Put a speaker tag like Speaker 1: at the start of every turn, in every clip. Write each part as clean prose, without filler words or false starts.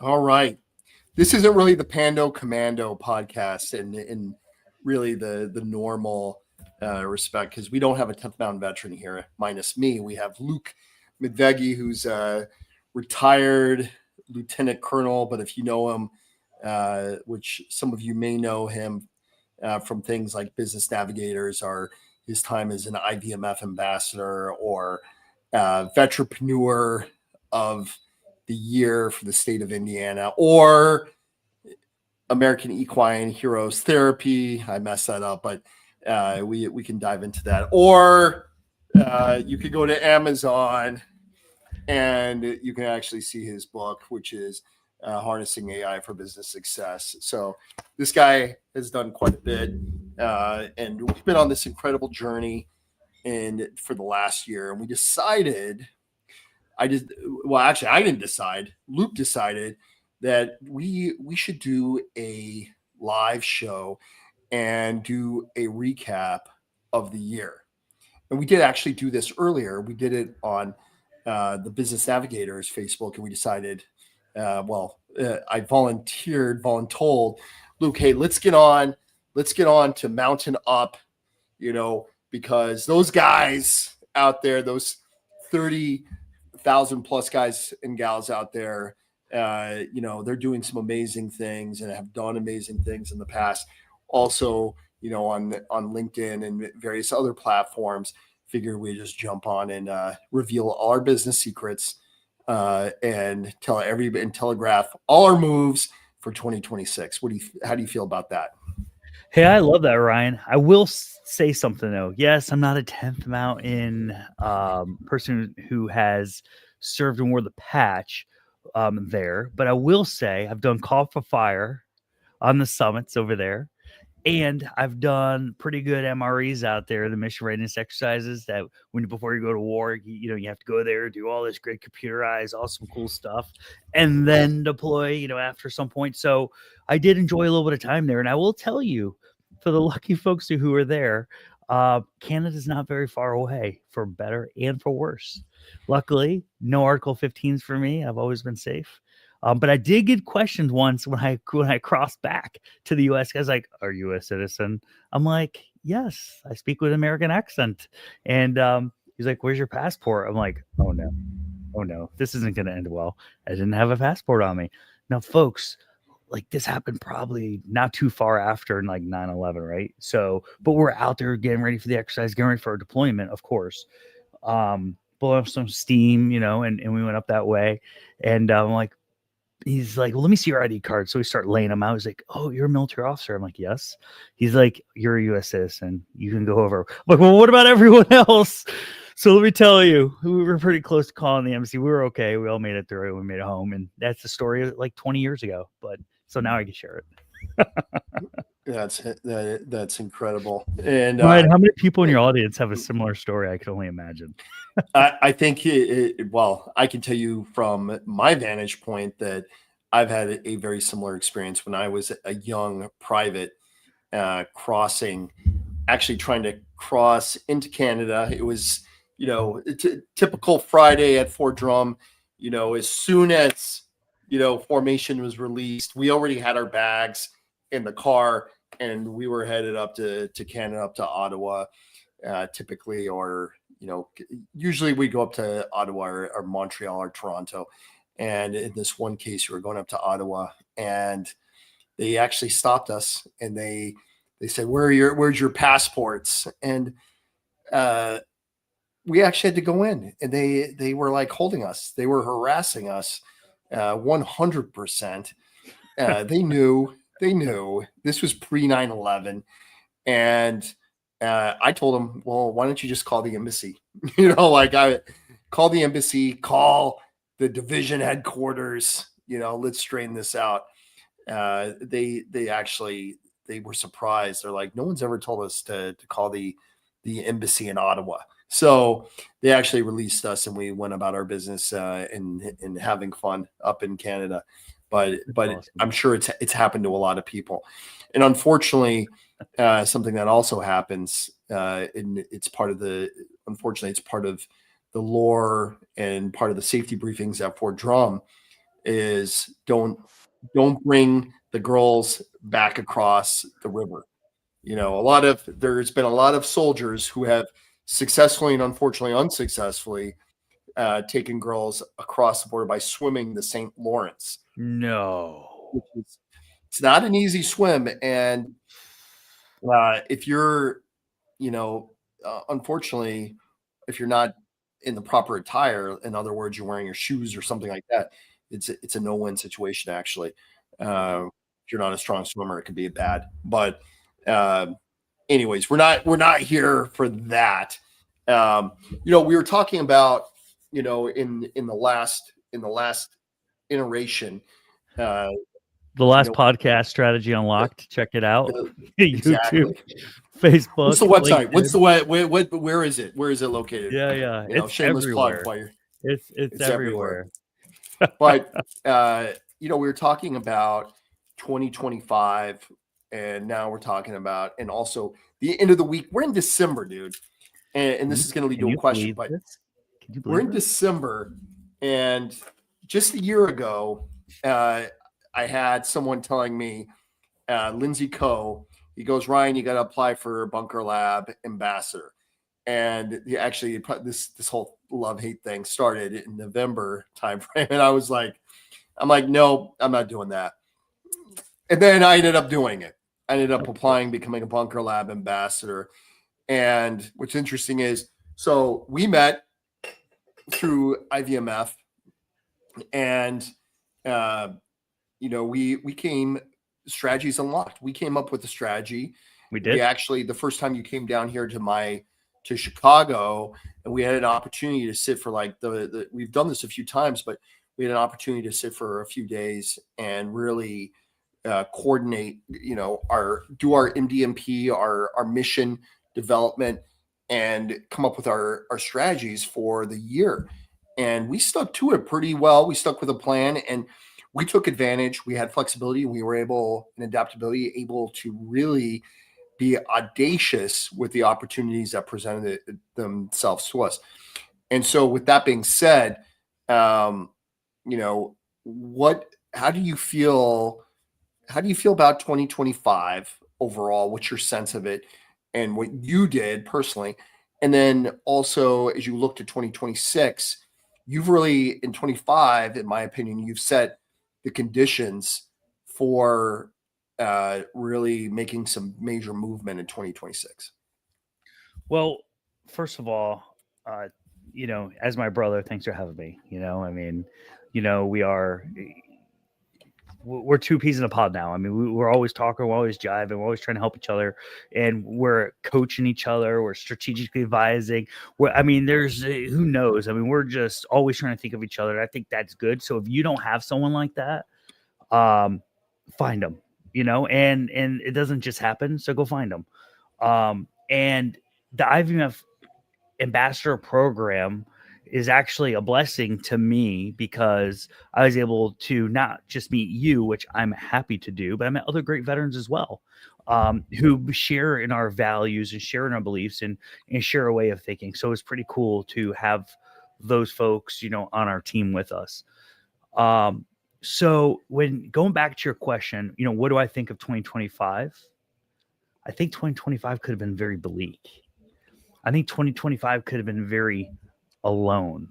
Speaker 1: All right. This isn't really the Pando Commando podcast in really the normal respect because we don't have a 10th Mountain veteran here, minus me. We have Luke Medvegi, who's a retired lieutenant colonel, but if you know him, which some of you may know him from things like Business Navigators or his time as an IVMF ambassador or veteranpreneur of the year for the state of Indiana, or American Equine Heroes Therapy. I messed that up, but we can dive into that. Or you could go to Amazon and you can actually see his book, which is Harnessing AI for Business Success. So this guy has done quite a bit, and we've been on this incredible journey and for the last year, and we decided I didn't decide. Luke decided that we should do a live show and do a recap of the year. And we did actually do this earlier. We did it on the Business Navigators Facebook, and we decided, I voluntold Luke, hey, let's get on to Mountain Up, because those guys out there, those 30,000 plus guys and gals out there, they're doing some amazing things and have done amazing things in the past. Also, on LinkedIn and various other platforms, figure we just jump on and reveal all our business secrets and telegraph all our moves for 2026. How do you feel about that?
Speaker 2: Hey, I love that, Ryan. I will say something though. Yes, I'm not a 10th Mountain person who has served and wore the patch there, but I will say I've done Call for Fire on the summits over there. And I've done pretty good MREs out there, the mission readiness exercises that before you go to war, you have to go there, do all this great computerized, awesome, cool stuff, and then deploy, after some point. So I did enjoy a little bit of time there. And I will tell you, for the lucky folks who are there, Canada's not very far away, for better and for worse. Luckily, no Article 15s for me. I've always been safe. But I did get questioned once when I crossed back to the U.S. Guys like, "Are you a citizen?" I'm like, "Yes, I speak with an American accent." And he's like, "Where's your passport?" I'm like, "Oh no, this isn't going to end well. I didn't have a passport on me." Now, folks, like this happened probably not too far after like 9/11, right? So, but we're out there getting ready for the exercise, getting ready for our deployment, of course. Blowing up some steam, and we went up that way. And I'm like, he's like, "Well, let me see your ID card." So we start laying them out. He's like, "Oh, you're a military officer." I'm like, "Yes." He's like, "You're a U.S. citizen. You can go over." I'm like, "Well, what about everyone else?" So let me tell you, we were pretty close to calling the embassy. We were okay. We all made it through. We made it home. And that's the story of like 20 years ago. But so now I can share it.
Speaker 1: That's incredible. And
Speaker 2: Ryan, how many people in your audience have a similar story? I can only imagine.
Speaker 1: I think I can tell you from my vantage point that I've had a very similar experience when I was a young private crossing, actually trying to cross into Canada. It was, typical Friday at Fort Drum. As soon as formation was released, we already had our bags in the car and we were headed up to Canada, up to Ottawa, typically, or usually we go up to Ottawa or Montreal or Toronto. And in this one case, we were going up to Ottawa, and they actually stopped us, and they said, "Where's your passports?" And we actually had to go in, and they were like holding us. They were harassing us, 100%. They knew this was pre 9/11, and I told him, "Well, why don't you just call the embassy?" I call the embassy, call the division headquarters. Let's straighten this out. They were surprised. They're like, "No one's ever told us to call the embassy in Ottawa." So they actually released us, and we went about our business and having fun up in Canada. But awesome. I'm sure it's happened to a lot of people, and unfortunately, something that also happens, and it's part of the lore and part of the safety briefings at Fort Drum. is don't bring the girls back across the river. There's been a lot of soldiers who have successfully and unfortunately unsuccessfully taken girls across the border by swimming the St. Lawrence.
Speaker 2: No.
Speaker 1: It's not an easy swim, and if you're, unfortunately, if you're not in the proper attire, in other words, you're wearing your shoes or something like that, it's a no-win situation actually. If you're not a strong swimmer, it could be bad. But anyways, we're not here for that. We were talking about, in the last iteration.
Speaker 2: The last podcast, Strategy Unlocked. Check it out.
Speaker 1: Exactly.
Speaker 2: YouTube, Facebook.
Speaker 1: What's the website?
Speaker 2: LinkedIn.
Speaker 1: What's the where is it? Where is it located?
Speaker 2: Yeah. It's
Speaker 1: shameless
Speaker 2: everywhere.
Speaker 1: plug fire.
Speaker 2: It's everywhere.
Speaker 1: But we were talking about 2025, and now we're talking about, and also the end of the week. We're in December, dude, and this is going to lead to a question. But we're in December, and just a year ago, I had someone telling me, Lindsay Coe, he goes, Ryan, you got to apply for Bunker Lab ambassador. And actually, this whole love-hate thing started in November timeframe. And I'm like, no, I'm not doing that. And then I ended up doing it. I ended up applying, becoming a Bunker Lab ambassador. And what's interesting is, so we met through IVMF, and we came Strategies Unlocked. We came up with a strategy.
Speaker 2: We did.
Speaker 1: We actually, the first time you came down here to Chicago, and we had an opportunity to sit for we've done this a few times, but we had an opportunity to sit for a few days and really coordinate, our MDMP, our mission development, and come up with our strategies for the year. And we stuck to it pretty well. We stuck with a plan, and we took advantage. We had flexibility. We were able to really be audacious with the opportunities that presented themselves to us. And so with that being said, how do you feel about 2025 overall? What's your sense of it and what you did personally? And then also, as you look to 2026, you've really, in 25, in my opinion, you've set the conditions for really making some major movement in 2026.
Speaker 2: Well, first of all, as my brother, thanks for having me. We're two peas in a pod now. I mean, we're always talking, we're always jiving, we're always trying to help each other, and we're coaching each other. We're strategically advising. There's who knows? I mean, we're just always trying to think of each other. I think that's good. So if you don't have someone like that, find them. And it doesn't just happen. So go find them. And the IVMF ambassador program is actually a blessing to me because I was able to not just meet you, which I'm happy to do, but I met other great veterans as well, who share in our values and share in our beliefs and share a way of thinking. So it's pretty cool to have those folks, on our team with us. So when going back to your question, what do I think of 2025? I think 2025 could have been very bleak. I think 2025 could have been very alone.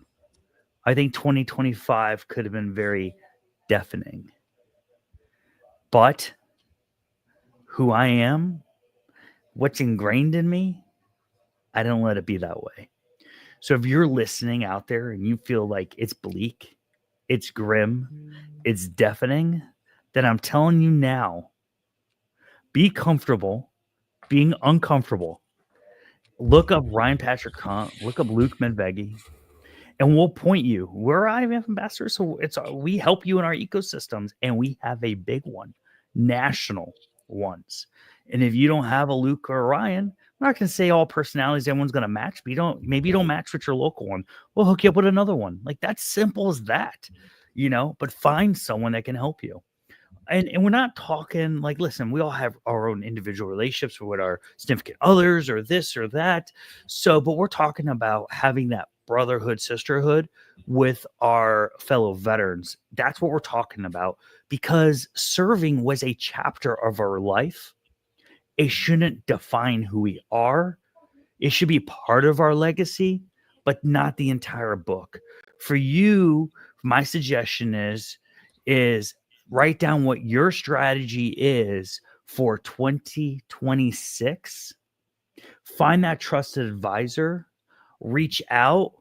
Speaker 2: I think 2025 could have been very deafening. But who I am, what's ingrained in me, I don't let it be that way. So if you're listening out there and you feel like it's bleak, it's grim, it's deafening, then I'm telling you now, be comfortable being uncomfortable. Look up Ryan Patrick Hunt, look up Luke Medvegi, and we'll point you. We're IVMF ambassadors, so we help you in our ecosystems, and we have a big one, national ones. And if you don't have a Luke or a Ryan, I'm not going to say all personalities everyone's going to match, but maybe you don't match with your local one. We'll hook you up with another one. Like, that's simple as that, but find someone that can help you. And we're not talking like, listen, we all have our own individual relationships with our significant others or this or that. So, but we're talking about having that brotherhood, sisterhood with our fellow veterans. That's what we're talking about, because serving was a chapter of our life. It shouldn't define who we are. It should be part of our legacy, but not the entire book. For you, my suggestion is write down what your strategy is for 2026. Find that trusted advisor, reach out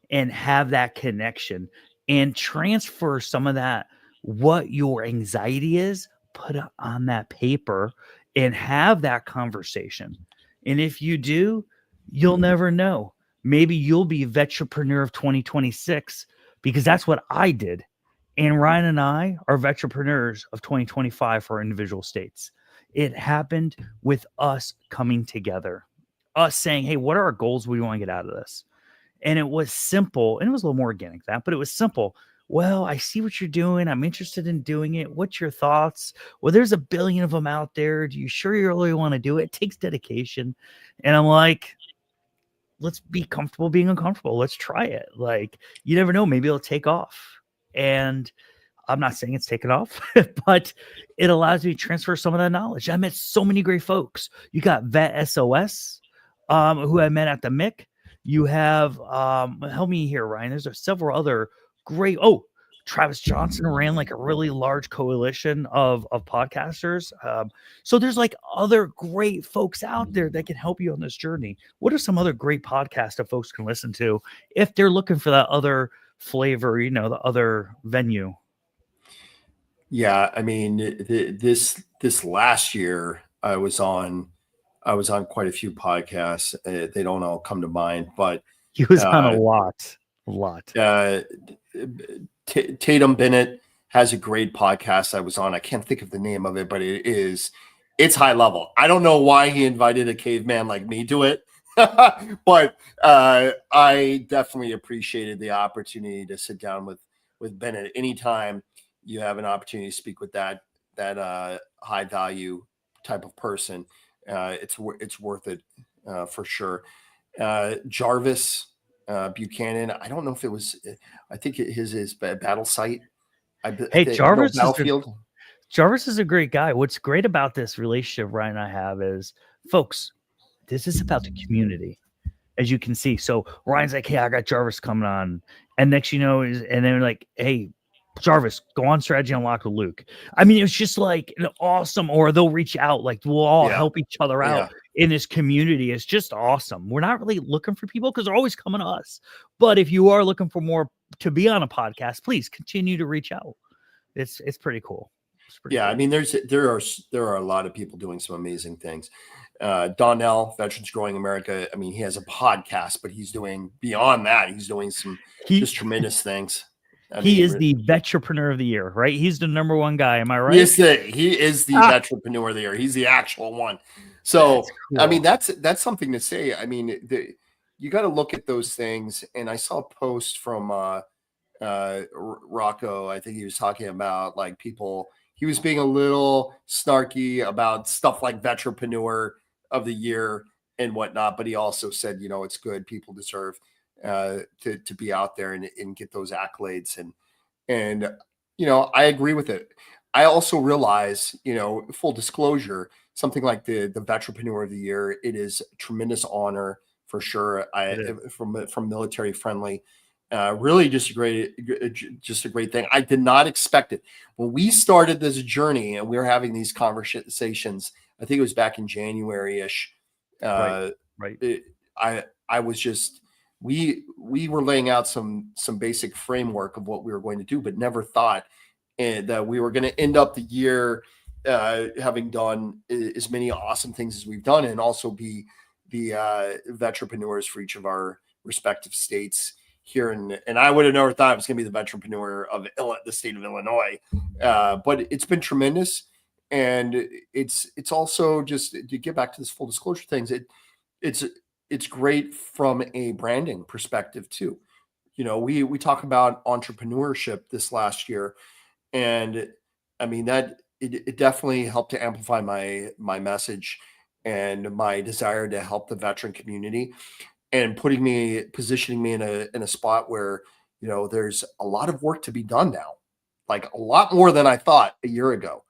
Speaker 2: and have that connection, and transfer some of that, what your anxiety is, put it on that paper and have that conversation. And if you do, you'll never know. Maybe you'll be Vetrepreneur of 2026, because that's what I did. And Ryan and I are Vetrepreneurs of 2025 for our individual states. It happened with us coming together, us saying, hey, what are our goals we want to get out of this? And it was simple, and it was a little more organic than that, but it was simple. Well, I see what you're doing. I'm interested in doing it. What's your thoughts? Well, there's a billion of them out there. Do you sure you really want to do it? It takes dedication. And I'm like, let's be comfortable being uncomfortable. Let's try it. Like, you never know. Maybe it'll take off. And I'm not saying it's taken off, but it allows me to transfer some of that knowledge. I met so many great folks. You got Vet SOS, who I met at the MIC. You have, help me here, Ryan. There's several other great. Oh, Travis Johnson ran like a really large coalition of podcasters. So there's like other great folks out there that can help you on this journey. What are some other great podcasts that folks can listen to if they're looking for that other flavor, the other venue?
Speaker 1: Yeah, I mean, this last year I was on quite a few podcasts. They don't all come to mind, but
Speaker 2: He was on a lot.
Speaker 1: Tatum Bennett has a great podcast I was on. I can't think of the name of it, but it's high level. I don't know why he invited a caveman like me to it, but I definitely appreciated the opportunity to sit down with Bennett. Anytime you have an opportunity to speak with that high value type of person, it's worth it for sure. Jarvis Buchanan. I don't know if it was. I think his is Battle Site. Battlefield.
Speaker 2: Jarvis is a great guy. What's great about this relationship Ryan and I have is, folks, this is about the community, as you can see. So Ryan's like, hey, I got Jarvis coming on, and next and then they're like, hey, Jarvis, go on Strategy Unlocked with Luke. I mean, it's just like an awesome, or they'll reach out, like we'll all help each other out in this community. It's just awesome. We're not really looking for people because they're always coming to us. But if you are looking for more to be on a podcast, please continue to reach out. It's pretty cool.
Speaker 1: Cool. I mean, there are a lot of people doing some amazing things. Donnell, Veterans Growing America. I mean, he has a podcast, but he's doing beyond that. He's doing some just tremendous things.
Speaker 2: He is the Vetrepreneur of the Year, right? He's the number one guy. Am I right?
Speaker 1: Yes, he is the Vetrepreneur of the Year. He's the actual one. So, cool. I mean, that's something to say. I mean, you got to look at those things. And I saw a post from Rocco. I think he was talking about like people. He was being a little snarky about stuff like Vetrepreneur of the Year and whatnot. But he also said, it's good. People deserve to be out there and get those accolades. And I agree with it. I also realize, full disclosure, something like the Vetrepreneur of the Year, it is a tremendous honor for sure. From Military Friendly, really just a great thing. I did not expect it when we started this journey and we were having these conversations. I think it was back in January-ish.
Speaker 2: Right.
Speaker 1: I was just, we were laying out some basic framework of what we were going to do, but never thought that we were going to end up the year having done as many awesome things as we've done, and also be the Vetrepreneurs for each of our respective states here. And I would have never thought it was going to be the Vetrepreneur of the state of Illinois, but it's been tremendous. And it's also, just to get back to this full disclosure things, it's great from a branding perspective too. We talk about entrepreneurship this last year, and I mean that it definitely helped to amplify my message and my desire to help the veteran community. and positioning me in a spot where, there's a lot of work to be done now, like a lot more than I thought a year ago.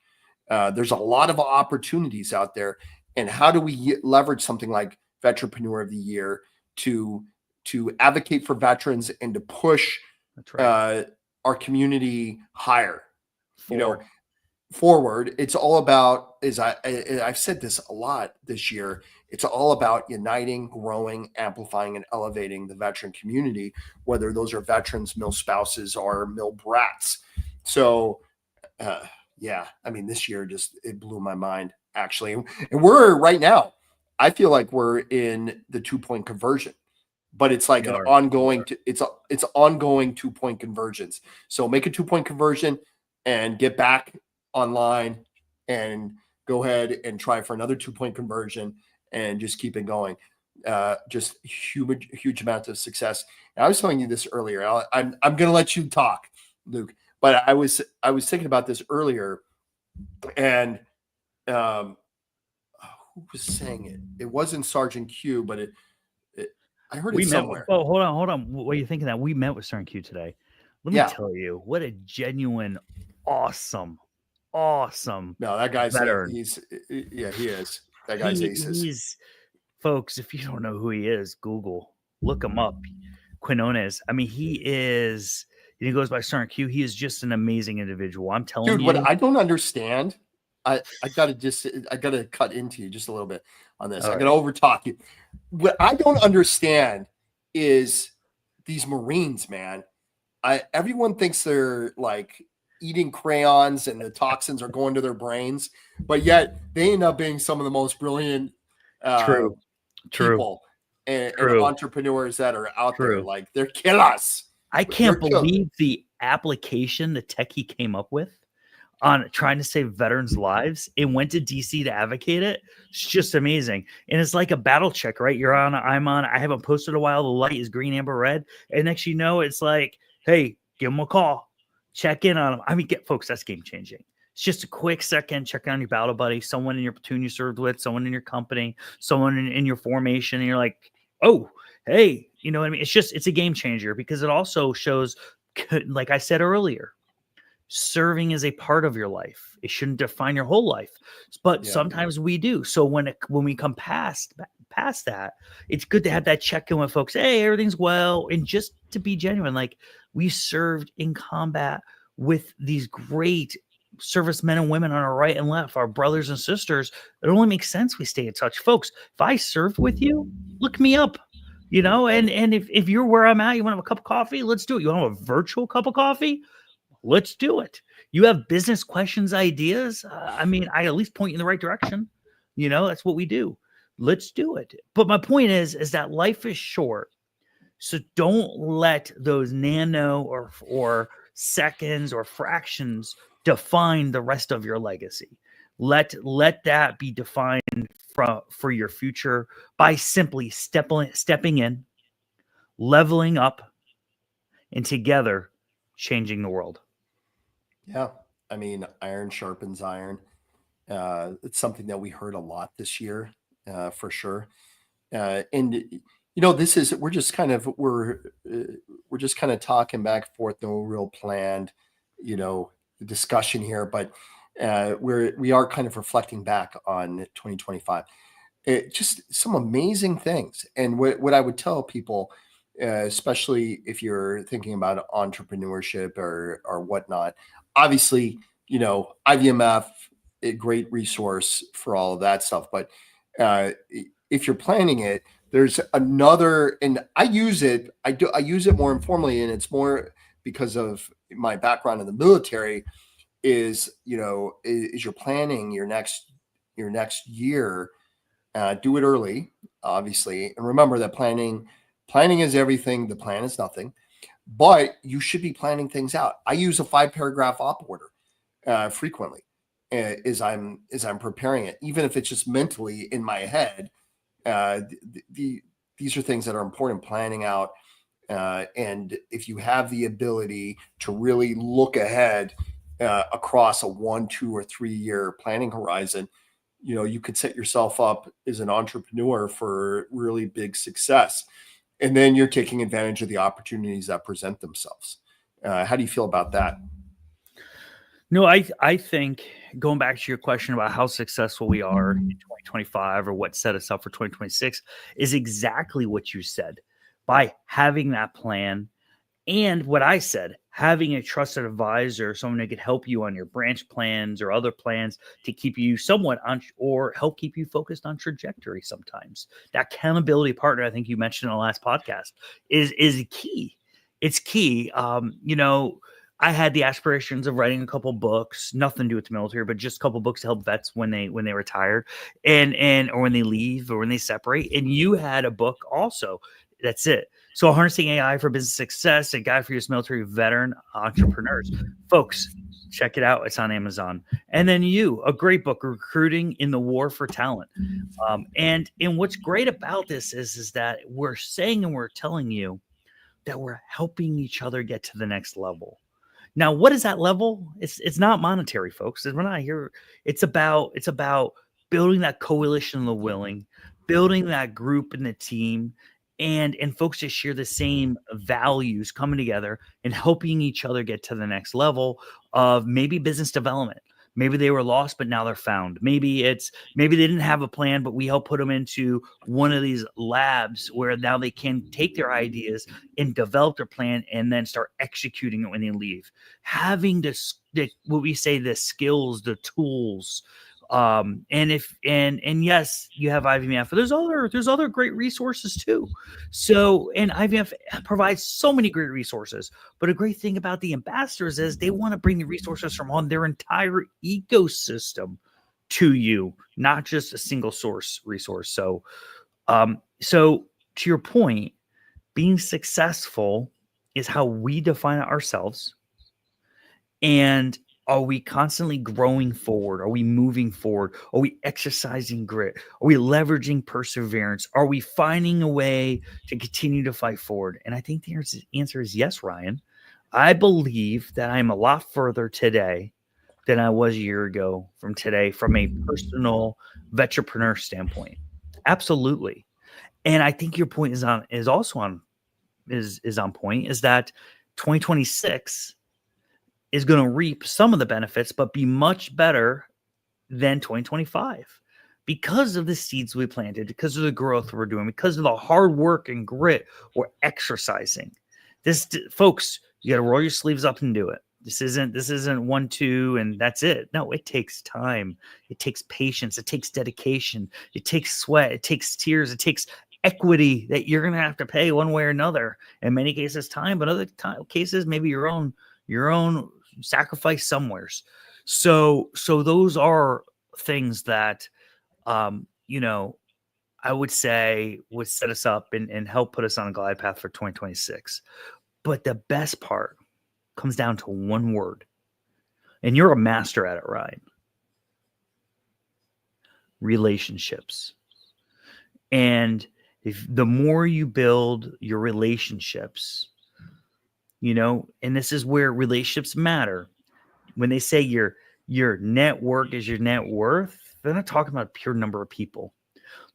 Speaker 1: There's a lot of opportunities out there. And how do we leverage something like Veteranpreneur of the Year to advocate for veterans and to push
Speaker 2: That's right.
Speaker 1: our community higher,
Speaker 2: Forward.
Speaker 1: forward. It's all about, I've said this a lot this year, it's all about uniting, growing, amplifying, and elevating the veteran community, whether those are veterans, mill spouses, or mill brats. So yeah, I mean, this year it blew my mind, actually. And we're right now, I feel like we're in the 2-point conversion, but it's like
Speaker 2: We
Speaker 1: an
Speaker 2: are.
Speaker 1: ongoing, it's ongoing 2-point conversions. So make a 2-point conversion and get back online and go ahead and try for another 2-point conversion and just keep it going. Just huge amounts of success. And I was telling you this earlier. I'm going to let you talk, Luke, but I was thinking about this earlier, and who was saying it? It wasn't Sergeant Q, but I heard it somewhere.
Speaker 2: Oh, hold on. What are you thinking that we met with Sergeant Q today? Let me tell you, what a genuine, awesome.
Speaker 1: No, that guy's
Speaker 2: veteran.
Speaker 1: he is. That guy's aces.
Speaker 2: He's, folks, if you don't know who he is, Google, look him up. Quinones. I mean, he goes by Sergeant Q. He is just an amazing individual. I'm telling you.
Speaker 1: Dude, what I don't understand, I gotta cut into you just a little bit on this. I'm gonna overtalk you. What I don't understand is these Marines, man. Everyone thinks they're like eating crayons and the toxins are going to their brains, but yet they end up being some of the most brilliant people and entrepreneurs that are out there. Like, they're killers.
Speaker 2: I can't believe the application, the tech he came up with on trying to save veterans' lives. It went to DC to advocate it. It's just amazing. And it's like a battle check, right? You're on, I'm on, I haven't posted a while. The light is green, amber, red. And next you know, it's like, hey, give them a call. Check in on them. I mean, folks, that's game changing. It's just a quick second, check on your battle buddy, someone in your platoon you served with, someone in your company, someone in your formation. And you're like, oh, hey, you know what I mean? It's a game changer, because it also shows, like I said earlier, serving is a part of your life. It shouldn't define your whole life, but sometimes we do. So when we come past that, it's good to have that check in with folks. Hey, everything's well. And just to be genuine, like, we served in combat with these great servicemen and women on our right and left, our brothers and sisters. It only makes sense we stay in touch. Folks, if I served with you, look me up. And if you're where I'm at, you want to have a cup of coffee, let's do it. You want to have a virtual cup of coffee? Let's do it. You have business questions, ideas? I mean, I at least point you in the right direction. That's what we do. Let's do it. But my point is that life is short. So don't let those nano or seconds or fractions define the rest of your legacy. Let that be defined for your future by simply stepping in, leveling up, and together changing the world.
Speaker 1: Yeah. I mean, iron sharpens iron. It's something that we heard a lot this year, for sure. And we're just kind of talking back and forth, no real planned, discussion here, but we are kind of reflecting back on 2025. Just some amazing things. And what I would tell people, especially if you're thinking about entrepreneurship or whatnot, obviously, IVMF, a great resource for all of that stuff. But if you're planning it, there's another, and I use it more informally, and it's more because of my background in the military, is you're planning your next year, do it early, obviously. And remember that planning is everything. The plan is nothing, but you should be planning things out. I use a 5-paragraph op order frequently as I'm preparing it, even if it's just mentally in my head. These are things that are important, planning out. And if you have the ability to really look ahead across a 1, 2, or 3 year planning horizon, you could set yourself up as an entrepreneur for really big success. And then you're taking advantage of the opportunities that present themselves. How do you feel about that?
Speaker 2: No, I think going back to your question about how successful we are in 2025 or what set us up for 2026 is exactly what you said. By having that plan and what I said, having a trusted advisor, someone that could help you on your branch plans or other plans to keep you somewhat on or help keep you focused on trajectory sometimes. That accountability partner, I think you mentioned in the last podcast, is key. It's key. I had the aspirations of writing a couple books, nothing to do with the military, but just a couple books to help vets when they retire and or when they leave or when they separate. And you had a book also. That's it. So harnessing AI for business success, a guide for U.S. military veteran entrepreneurs. Folks, check it out. It's on Amazon. And then a great book, Recruiting in the War for Talent. And what's great about this is that we're saying and we're telling you that we're helping each other get to the next level. Now, what is that level? It's not monetary, folks. We're not here. It's about building that coalition of the willing, building that group and the team, and folks that share the same values coming together and helping each other get to the next level of maybe business development. Maybe they were lost, but now they're found. Maybe they didn't have a plan, but we help put them into one of these labs where now they can take their ideas and develop their plan and then start executing it when they leave. Having what we say, the skills, the tools, and yes, you have IVMF, but there's other great resources too. So, and IVMF provides so many great resources, but a great thing about the ambassadors is they want to bring the resources from on their entire ecosystem to you, not just a single source resource. So to your point, being successful is how we define ourselves. And are we constantly growing forward? Are we moving forward? Are we exercising grit? Are we leveraging perseverance? Are we finding a way to continue to fight forward? And I think the answer is yes, Ryan. I believe that I'm a lot further today than I was a year ago from a personal vetrepreneur standpoint. Absolutely. And I think your point is on point, is that 2026 is going to reap some of the benefits, but be much better than 2025 because of the seeds we planted, because of the growth we're doing, because of the hard work and grit we're exercising. Folks, you got to roll your sleeves up and do it. This isn't 1, 2, and that's it. No, it takes time. It takes patience. It takes dedication. It takes sweat. It takes tears. It takes equity that you're going to have to pay one way or another. In many cases, time, but other cases, maybe your own sacrifice somewheres. So those are things that, I would say would set us up and help put us on a glide path for 2026. But the best part comes down to one word, and you're a master at it, Ryan. Relationships. And if the more you build your relationships, and this is where relationships matter. When they say your network is your net worth, they're not talking about a pure number of people.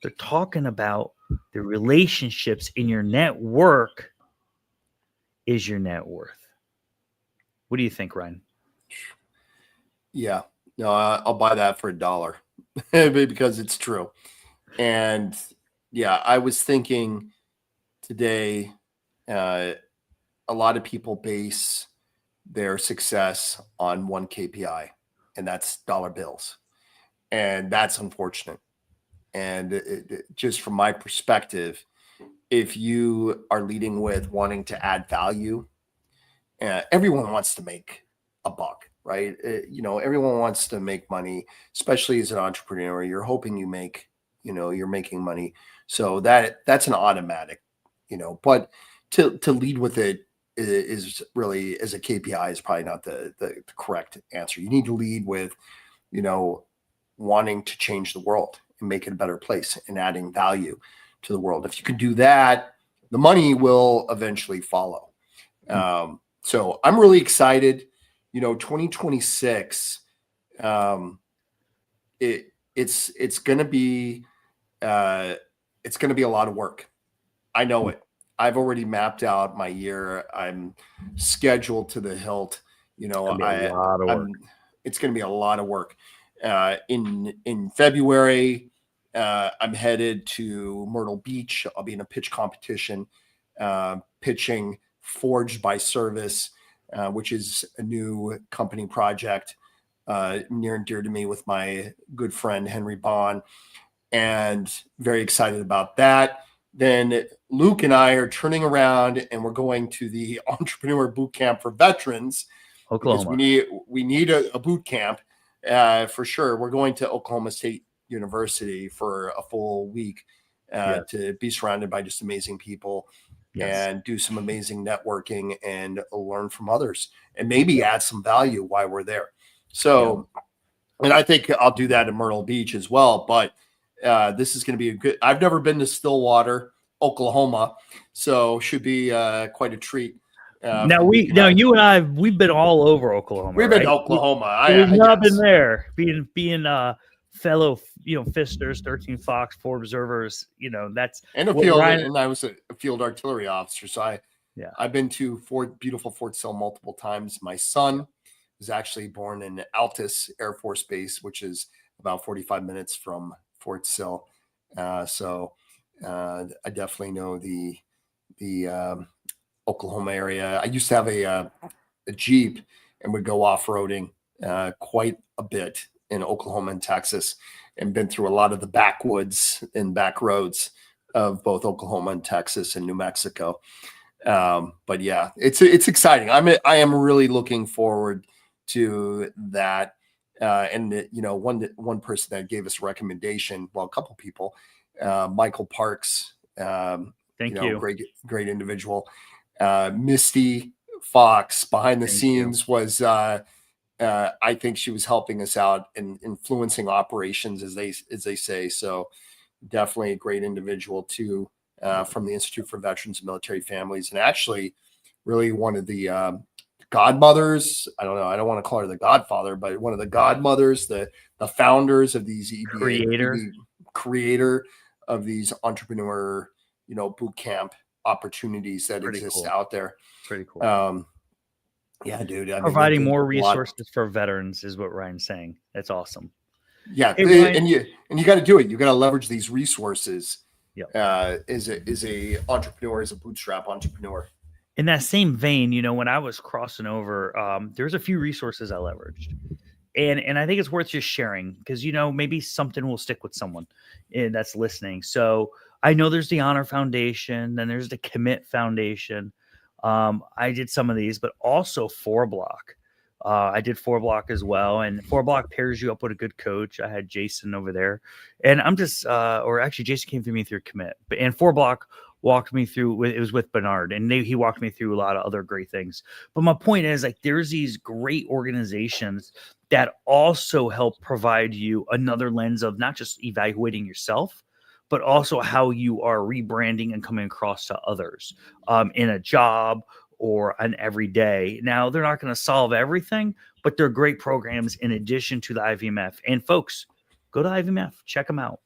Speaker 2: They're talking about the relationships in your network is your net worth. What do you think, Ryan?
Speaker 1: Yeah, no, I'll buy that for $1 because it's true. And yeah, I was thinking today, a lot of people base their success on one KPI, and that's dollar bills. And that's unfortunate. And just from my perspective, if you are leading with wanting to add value, everyone wants to make a buck, right? Everyone wants to make money, especially as an entrepreneur. You're hoping you're making money. So that's an automatic, but to lead with it is really, as a KPI, is probably not the correct answer. You need to lead with, wanting to change the world and make it a better place and adding value to the world. If you can do that, the money will eventually follow. So I'm really excited. 2026, it's going to be it's going to be a lot of work. I know it. I've already mapped out my year. I'm scheduled to the hilt. You know,
Speaker 2: It's gonna be a lot of work.
Speaker 1: it's going to be a lot of work. In February, I'm headed to Myrtle Beach. I'll be in a pitch competition, pitching Forged by Service, which is a new company project near and dear to me with my good friend Henry Bond, and very excited about that. Then Luke and I are turning around and we're going to the Entrepreneur Boot Camp for veterans, because
Speaker 2: Oklahoma.
Speaker 1: we need a boot camp for sure. We're going to Oklahoma State University for a full week to be surrounded by just amazing people and do some amazing networking and learn from others and maybe add some value while we're there. So, and I think I'll do that in Myrtle Beach as well. But this is going to be a good. I've never been to Stillwater, Oklahoma, so should be quite a treat.
Speaker 2: Now you and we've been all over Oklahoma.
Speaker 1: We've been to Oklahoma.
Speaker 2: We've not been there. Being fellow, Fisters, 13 Fox, Ford Observers, that's
Speaker 1: and a field. And I was a field artillery officer, so I've been to beautiful Fort Sill multiple times. My son was actually born in Altus Air Force Base, which is about 45 minutes from Fort Sill. So I definitely know the Oklahoma area. I used to have a Jeep and would go off-roading quite a bit in Oklahoma and Texas, and been through a lot of the backwoods and back roads of both Oklahoma and Texas and New Mexico. But yeah, it's exciting. I am really looking forward to that. And one person that gave us a recommendation, well, a couple people, Michael Parks,
Speaker 2: thank you.
Speaker 1: Great individual. Misty Fox behind the scenes was, I think she was helping us out in influencing operations, as they say. So definitely a great individual too, from the Institute for Veterans and Military Families, and actually really one of the godmothers. I don't know. I don't want to call her the godfather, but one of the godmothers, the founders of these creator of these entrepreneur, boot camp opportunities that exist out there.
Speaker 2: Pretty cool.
Speaker 1: Yeah, dude.
Speaker 2: Providing more resources for veterans is what Ryan's saying. That's awesome.
Speaker 1: Yeah, hey, and you got to do it. You got to leverage these resources. As a entrepreneur, as a bootstrap entrepreneur.
Speaker 2: In that same vein, when I was crossing over, there's a few resources I leveraged, and I think it's worth just sharing, because maybe something will stick with someone that's listening. So I know there's the Honor Foundation, then there's the Commit Foundation. I did some of these, but also 4Block. I did 4Block as well, and 4Block pairs you up with a good coach. I had Jason over there, and I'm just, or actually Jason came through me through Commit, and 4Block walked me through. It was with Bernard, and he walked me through a lot of other great things. But my point is, there's these great organizations that also help provide you another lens of not just evaluating yourself, but also how you are rebranding and coming across to others in a job or an everyday. Now, they're not going to solve everything, but they're great programs in addition to the IVMF. And folks, go to IVMF, check them out.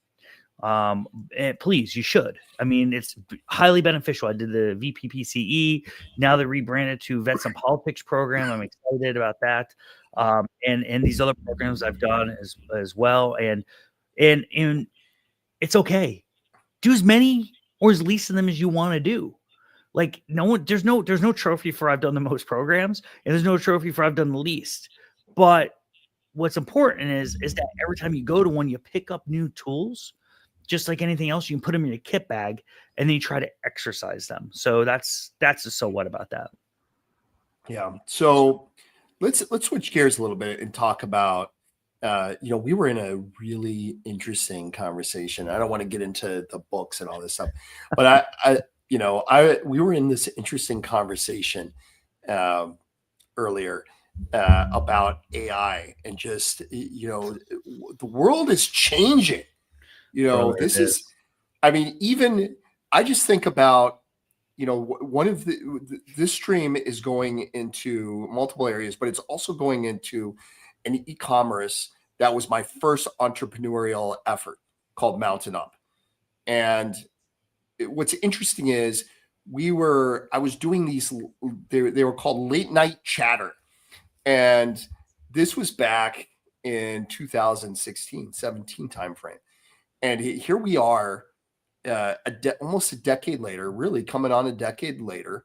Speaker 2: And please, you should. It's highly beneficial. I did the VPPCE. Now they're rebranded to Vets and Politics program. I'm excited about that. And these other programs I've done as well. And it's okay. Do as many or as least of them as you want to do. There's no trophy for I've done the most programs, and there's no trophy for I've done the least. But what's important is that every time you go to one, you pick up new tools. Just like anything else, you can put them in your kit bag and then you try to exercise them. So that's a so what about that.
Speaker 1: Yeah. So let's switch gears a little bit and talk about, we were in a really interesting conversation. I don't want to get into the books and all this stuff, but we were in this interesting conversation earlier about AI, and just, the world is changing. Even I just think about, one of this stream is going into multiple areas, but it's also going into an e-commerce that was my first entrepreneurial effort called Mountain Up. And what's interesting is I was doing these, they were called late night chatter. And this was back in 2016, 17 timeframe. And here we are, almost a decade later, really coming on a decade later,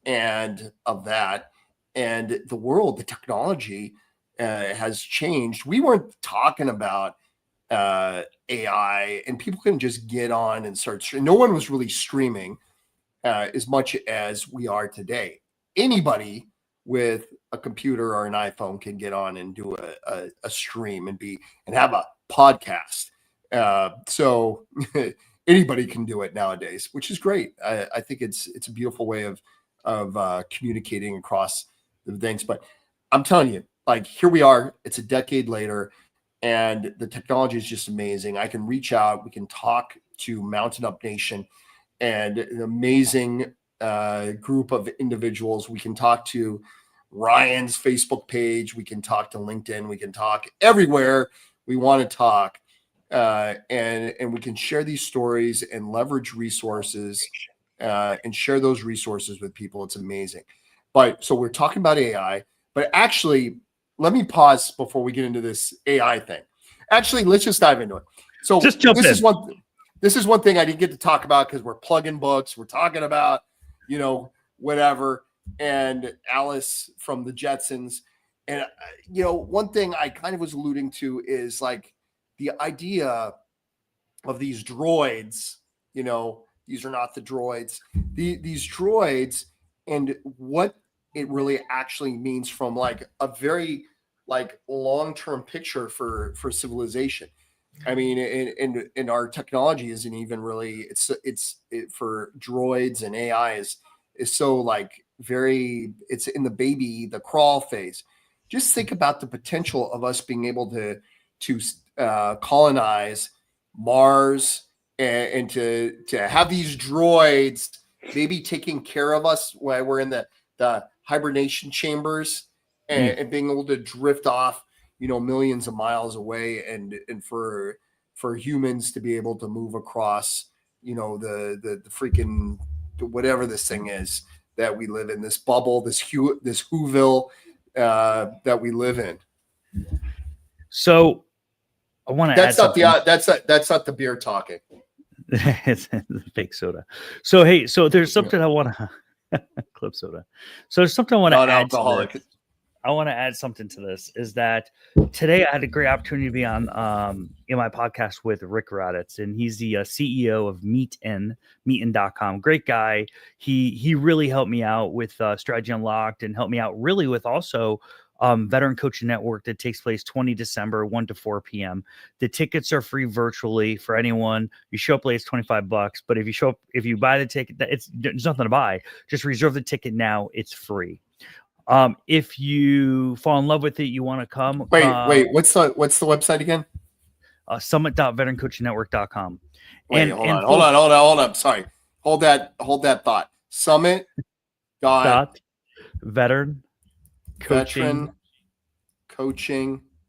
Speaker 1: and of that, and the world, the technology has changed. We weren't talking about AI, and people can just get on and start. No one was really streaming as much as we are today. Anybody with a computer or an iPhone can get on and do a stream and have a podcast. So anybody can do it nowadays, which is great. I think it's a beautiful way of communicating across the things. But I'm telling you, like, here we are. It's a decade later, and the technology is just amazing. I can reach out. We can talk to Mountain Up Nation and an amazing group of individuals. We can talk to Ryan's Facebook page. We can talk to LinkedIn. We can talk everywhere we want to talk. And we can share these stories and leverage resources and share those resources with people. It's amazing. But so we're talking about AI, but actually, let me pause before we get into this AI thing. Actually, let's just dive into it. So
Speaker 2: just jump in.
Speaker 1: This is one thing I didn't get to talk about because we're plugging books. We're talking about, whatever. And Alice from the Jetsons. And, one thing I kind of was alluding to is like the idea of these droids, these are not the droids, these droids, and what it really actually means from like a very like long-term picture for civilization. I mean, and our technology isn't even really, it's for droids and AI is so like it's in the crawl phase. Just think about the potential of us being able to colonize Mars and to have these droids maybe taking care of us while we're in the hibernation chambers and being able to drift off, millions of miles away, and for humans to be able to move across, the freaking whatever this thing is that we live in, this bubble, this Whoville that we live in.
Speaker 2: So I want to
Speaker 1: that's not the beer talking.
Speaker 2: It's fake soda. So hey, there's something I want to club soda. So there's something I want to add.
Speaker 1: Non-alcoholic.
Speaker 2: I want to add something to this, is that today I had a great opportunity to be on in my podcast with Rick Raditz, and he's the CEO of Meetin.com. Great guy. He really helped me out with Strategy Unlocked, and helped me out really with also Veteran Coaching Network that takes place 20 December, 1 to 4 p.m. The tickets are free virtually for anyone. You show up late, it's $25. But if you buy the ticket, there's nothing to buy. Just reserve the ticket now. It's free. If you fall in love with it, you want to come.
Speaker 1: Wait, what's the website again?
Speaker 2: Summit.veterancoachingnetwork.com.
Speaker 1: Hold on. Sorry. Hold that thought. Summit.
Speaker 2: Veteran
Speaker 1: Coaching.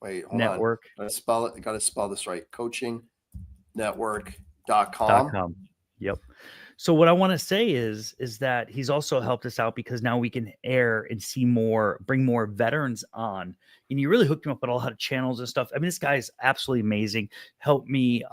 Speaker 1: Wait, hold
Speaker 2: network.
Speaker 1: On. Gotta spell this right. Coachingnetwork.com.
Speaker 2: Yep. So what I want to say is that he's also helped us out because now we can air and bring more veterans on. And you really hooked him up with a lot of channels and stuff. I mean, this guy is absolutely amazing. Helped me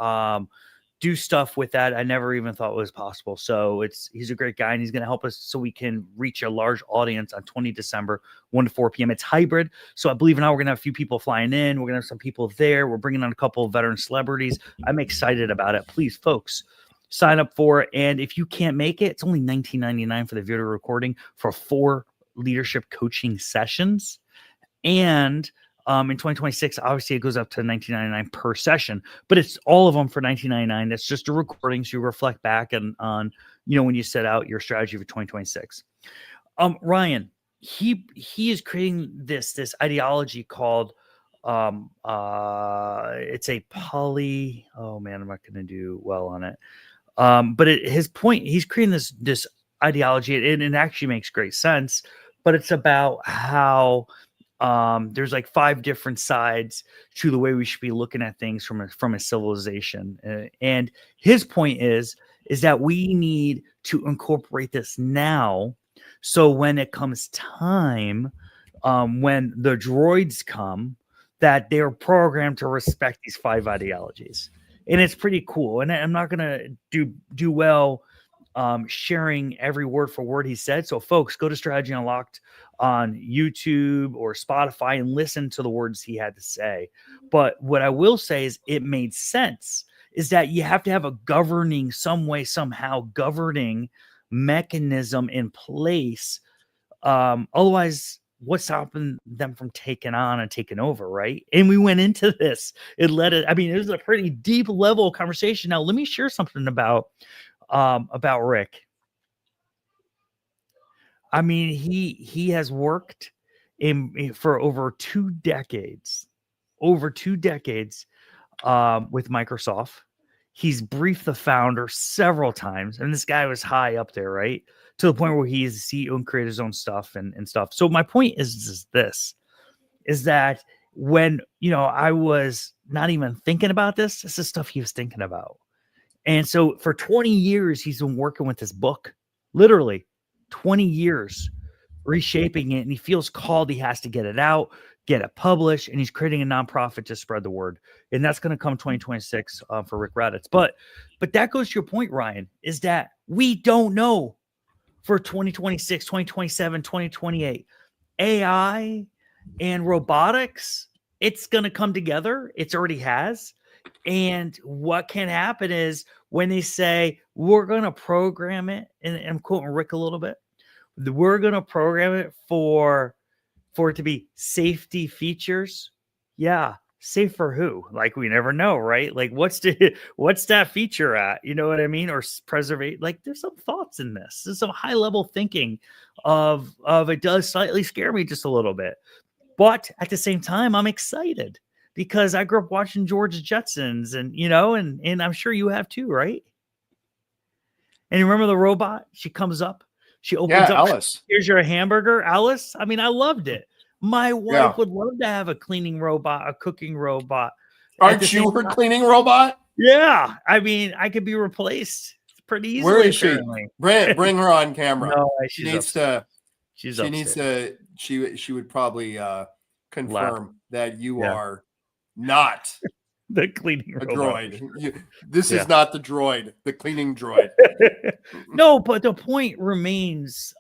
Speaker 2: do stuff with that I never even thought was possible. So he's a great guy, and he's going to help us so we can reach a large audience on 20 December, 1 to 4 p.m. It's hybrid. So I believe now we're going to have a few people flying in. We're going to have some people there. We're bringing on a couple of veteran celebrities. I'm excited about it. Please, folks, sign up for it. And if you can't make it, it's only $19.99 for the video recording for 4 leadership coaching sessions. And in 2026, obviously it goes up to $19.99 per session, but it's all of them for $19.99. That's just a recording, so you reflect back on when you set out your strategy for 2026. Ryan, he is creating this ideology called it's a poly. Oh man, I'm not going to do well on it. But his point, he's creating this ideology, and it actually makes great sense. But it's about how There's like 5 different sides to the way we should be looking at things from a civilization. And his point is that we need to incorporate this now. So when it comes time, when the droids come, that they're programmed to respect these 5 ideologies. And it's pretty cool. And I'm not going to do well sharing every word for word he said. So folks, go to Strategy Unlocked on YouTube or Spotify and listen to the words he had to say. But what I will say is it made sense, is that you have to have a governing, somehow governing mechanism in place. Otherwise, what's stopping them from taking on and taking over, right? And we went into this. It was a pretty deep level of conversation. Now, let me share something about Rick. I mean, he has worked for over 2 decades, with Microsoft. He's briefed the founder several times, and this guy was high up there, right? To the point where he is the CEO and create his own stuff and stuff. So my point is that when, I was not even thinking about this is stuff he was thinking about. And so for 20 years, he's been working with this book, literally 20 years, reshaping it. And he feels called. He has to get it out, get it published, and he's creating a nonprofit to spread the word. And that's going to come 2026 for Rick Raditz. But that goes to your point, Ryan, is that we don't know for 2026, 2027, 2028. AI and robotics, it's going to come together. It's already has. And what can happen is when they say, we're going to program it, and I'm quoting Rick a little bit, we're going to program it for it to be safety features. Yeah. Safe for who? Like, we never know, right? Like, what's that feature at? You know what I mean? Or preserve. Like, there's some thoughts in this. There's some high level thinking of it does slightly scare me just a little bit. But at the same time, I'm excited because I grew up watching George Jetsons and I'm sure you have too, right? And you remember the robot? She comes up, she opens up.
Speaker 1: Alice.
Speaker 2: Here's your hamburger, Alice. I mean, I loved it. My wife would love to have a cleaning robot, a cooking robot.
Speaker 1: Aren't you her cleaning robot?
Speaker 2: Yeah. I mean, I could be replaced pretty easily.
Speaker 1: Where is she? Bring her on camera.
Speaker 2: No,
Speaker 1: she needs to.
Speaker 2: She
Speaker 1: would probably confirm that you are not
Speaker 2: the cleaning
Speaker 1: droid. This is not the droid, the cleaning droid.
Speaker 2: No, but the point remains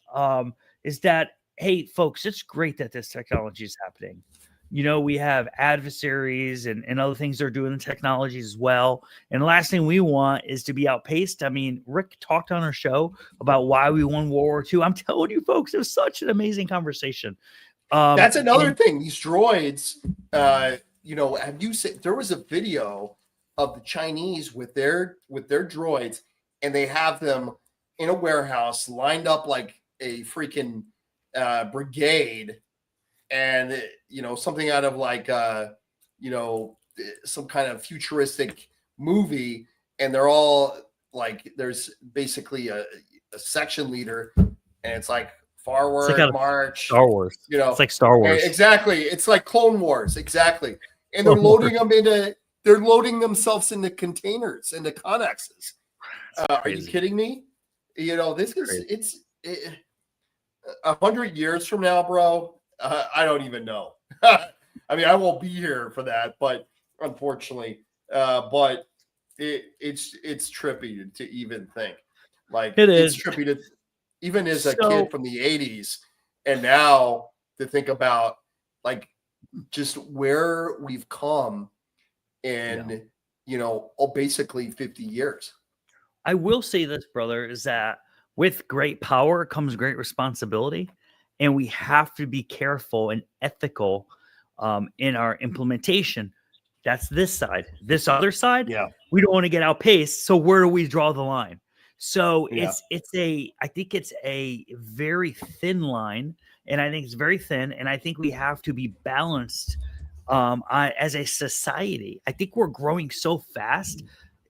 Speaker 2: is that, hey, folks, it's great that this technology is happening. We have adversaries and other things they're doing in technologies as well. And the last thing we want is to be outpaced. I mean, Rick talked on our show about why we won World War II. I'm telling you, folks, it was such an amazing conversation.
Speaker 1: That's another thing. These droids, have you seen? There was a video of the Chinese with their droids, and they have them in a warehouse lined up like a freaking brigade. And something out of like some kind of futuristic movie, and they're all like, there's basically a section leader, and it's like forward, it's like march,
Speaker 2: Star Wars. It's like Star Wars.
Speaker 1: Exactly, it's like Clone Wars. Exactly, and they're loading they're loading themselves into containers, into connexes. Are you kidding me? This is it's 100 years from now, bro. I don't even know. I mean, I won't be here for that, but unfortunately, but it's trippy to even think. Like, it's trippy to even as a kid from the 80s, and now to think about like just where we've come in, basically 50 years.
Speaker 2: I will say this, brother, is that with great power comes great responsibility. And we have to be careful and ethical in our implementation. That's this side. This other side, we don't want to get outpaced. So where do we draw the line? So I think it's a very thin line, and I think it's very thin. And I think we have to be balanced as a society. I think we're growing so fast.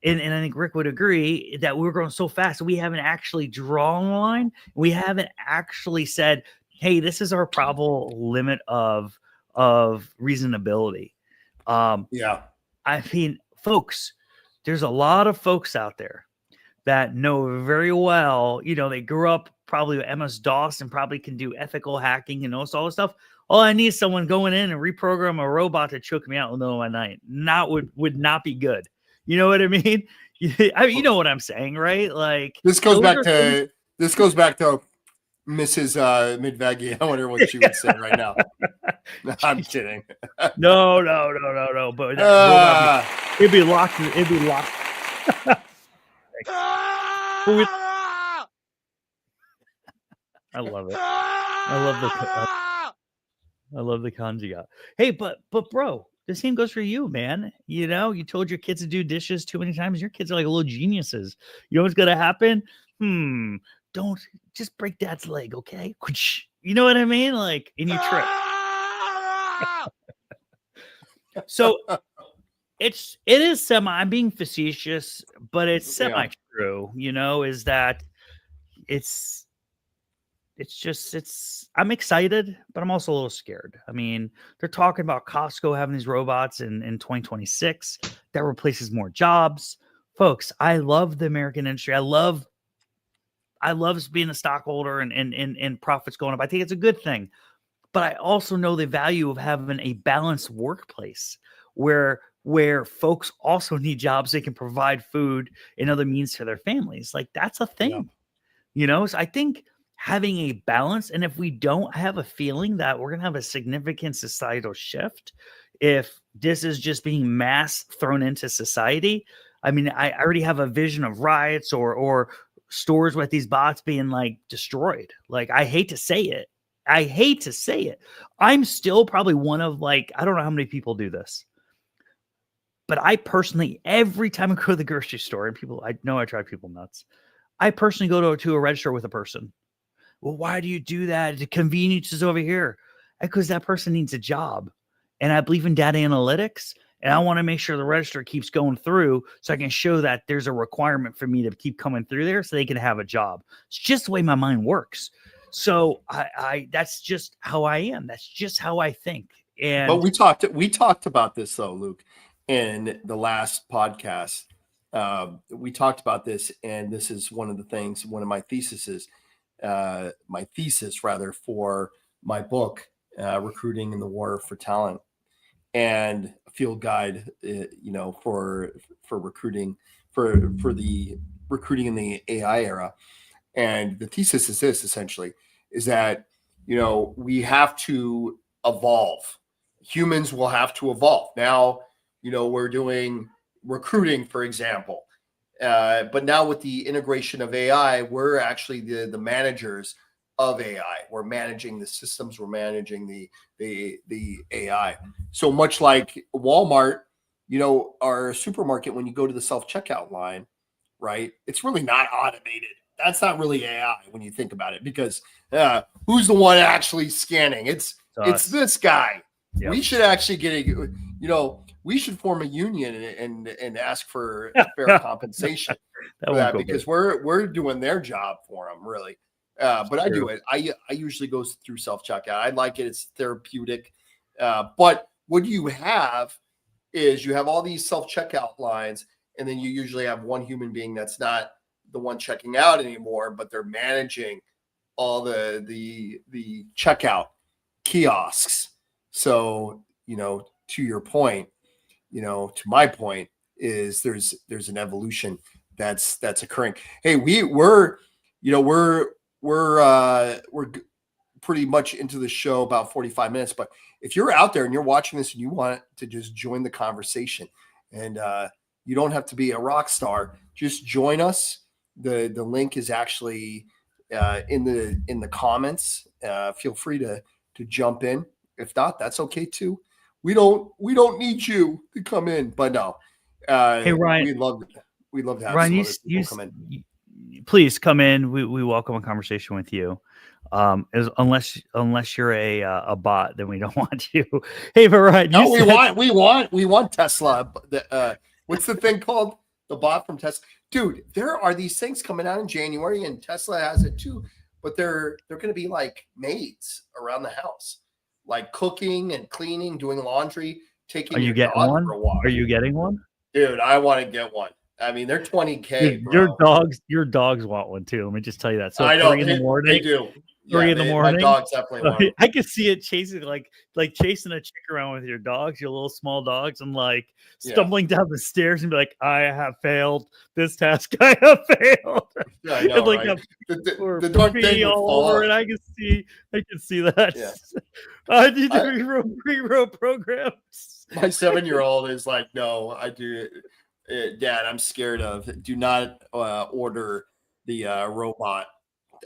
Speaker 2: And I think Rick would agree that we're growing so fast. We haven't actually drawn a line. We haven't actually said, hey, this is our probable limit of of reasonability.
Speaker 1: Yeah.
Speaker 2: I mean, folks, there's a lot of folks out there that know very well, they grew up probably with MS-DOS and probably can do ethical hacking and knows all this stuff. All I need is someone going in and reprogram a robot to choke me out in the middle of the night. Would not be good. You know what I mean? You know what I'm saying, right? Like
Speaker 1: this goes back to Mrs. Midvegi. I wonder what she would say right now. No, I'm kidding.
Speaker 2: No. But robot, it'd be locked. It'd be locked. I love it. I love the cons you got. Hey, but bro, the same goes for you, man. You told your kids to do dishes too many times. Your kids are like little geniuses. You know what's gonna happen? Don't just break dad's leg, okay? You know what I mean? Like, and you trip. So it is I'm being facetious, but it's semi true, is that I'm excited, but I'm also a little scared. I mean, they're talking about Costco having these robots in 2026 that replaces more jobs. Folks, I love the American industry. I love being a stockholder and profits going up. I think it's a good thing. But I also know the value of having a balanced workplace where folks also need jobs. They can provide food and other means to their families. Like, that's a thing, So I think having a balance, and if we don't have a feeling that we're going to have a significant societal shift, if this is just being mass thrown into society, I mean, I already have a vision of riots or stores with these bots being like destroyed. Like, I hate to say it. I'm still probably one of, like, I don't know how many people do this, but I personally, every time I go to the grocery store, and I know I drive people nuts, I personally go to a register with a person. Well, why do you do that? The convenience is over here. Because that person needs a job. And I believe in data analytics. And I want to make sure the register keeps going through so I can show that there's a requirement for me to keep coming through there so they can have a job. It's just the way my mind works. So I that's just how I am. That's just how I think.
Speaker 1: But we talked about this though, Luke, in the last podcast. We talked about this, and this is one of my theses for my book, Recruiting in the War for Talent, and a field guide, for recruiting for the recruiting in the AI era. And the thesis is this, essentially, is that, we have to evolve. Humans will have to evolve. Now, we're doing recruiting, for example. But now with the integration of AI, we're actually the managers of AI. We're managing the systems. We're managing the AI. So much like Walmart, our supermarket, when you go to the self-checkout line, right, it's really not automated. That's not really AI when you think about it, because who's the one actually scanning? It's this guy. Yep. We should actually we should form a union and ask for fair compensation for that, because we're doing their job for them, really. But I do it. I usually go through self-checkout. I like it. It's therapeutic. But what you have is you have all these self-checkout lines, and then you usually have one human being that's not the one checking out anymore, but they're managing all the checkout kiosks. So, to your point, to my point, is there's an evolution that's occurring. Hey, we're pretty much into the show, about 45 minutes, but if you're out there and you're watching this and you want to just join the conversation, and you don't have to be a rock star, just join us. The link is actually in the comments. Feel free to jump in. If not, that's okay too. We don't need you to come in, but no.
Speaker 2: Hey, Ryan,
Speaker 1: we'd love to have
Speaker 2: Ryan,
Speaker 1: some other people come in.
Speaker 2: Please come in. We welcome a conversation with you. Unless you're a bot, then we don't want you. Hey, but Ryan,
Speaker 1: we want Tesla. What's the thing called? The bot from Tesla. Dude, there are these things coming out in January, and Tesla has it too, but they're going to be like maids around the house. like cooking and cleaning, doing laundry, taking
Speaker 2: Are you
Speaker 1: your
Speaker 2: getting
Speaker 1: dog
Speaker 2: one?
Speaker 1: for a walk.
Speaker 2: Are you getting one?
Speaker 1: Dude, I want to get one. I mean, they're $20K,
Speaker 2: Dude,
Speaker 1: bro.
Speaker 2: your dogs want one too. Let me just tell you that. So
Speaker 1: I know
Speaker 2: 3 in the
Speaker 1: they
Speaker 2: morning,
Speaker 1: do.
Speaker 2: 3
Speaker 1: Yeah,
Speaker 2: in the
Speaker 1: my
Speaker 2: morning.
Speaker 1: dogs definitely want 'em.
Speaker 2: I can see it chasing like chasing a chick around with your dogs, your little small dogs, and like
Speaker 1: Yeah.
Speaker 2: stumbling down the stairs and be like, "I have failed this task. I have failed."
Speaker 1: Yeah, I know,
Speaker 2: and like
Speaker 1: right?
Speaker 2: have
Speaker 1: The dog
Speaker 2: pee
Speaker 1: thing would
Speaker 2: all
Speaker 1: fall
Speaker 2: over
Speaker 1: off.
Speaker 2: it. I can see that.
Speaker 1: Yeah.
Speaker 2: I need to
Speaker 1: I-
Speaker 2: rewrote programs.
Speaker 1: My 7-year-old is like, no, I do. Dad, I'm scared of. Do not order the robot.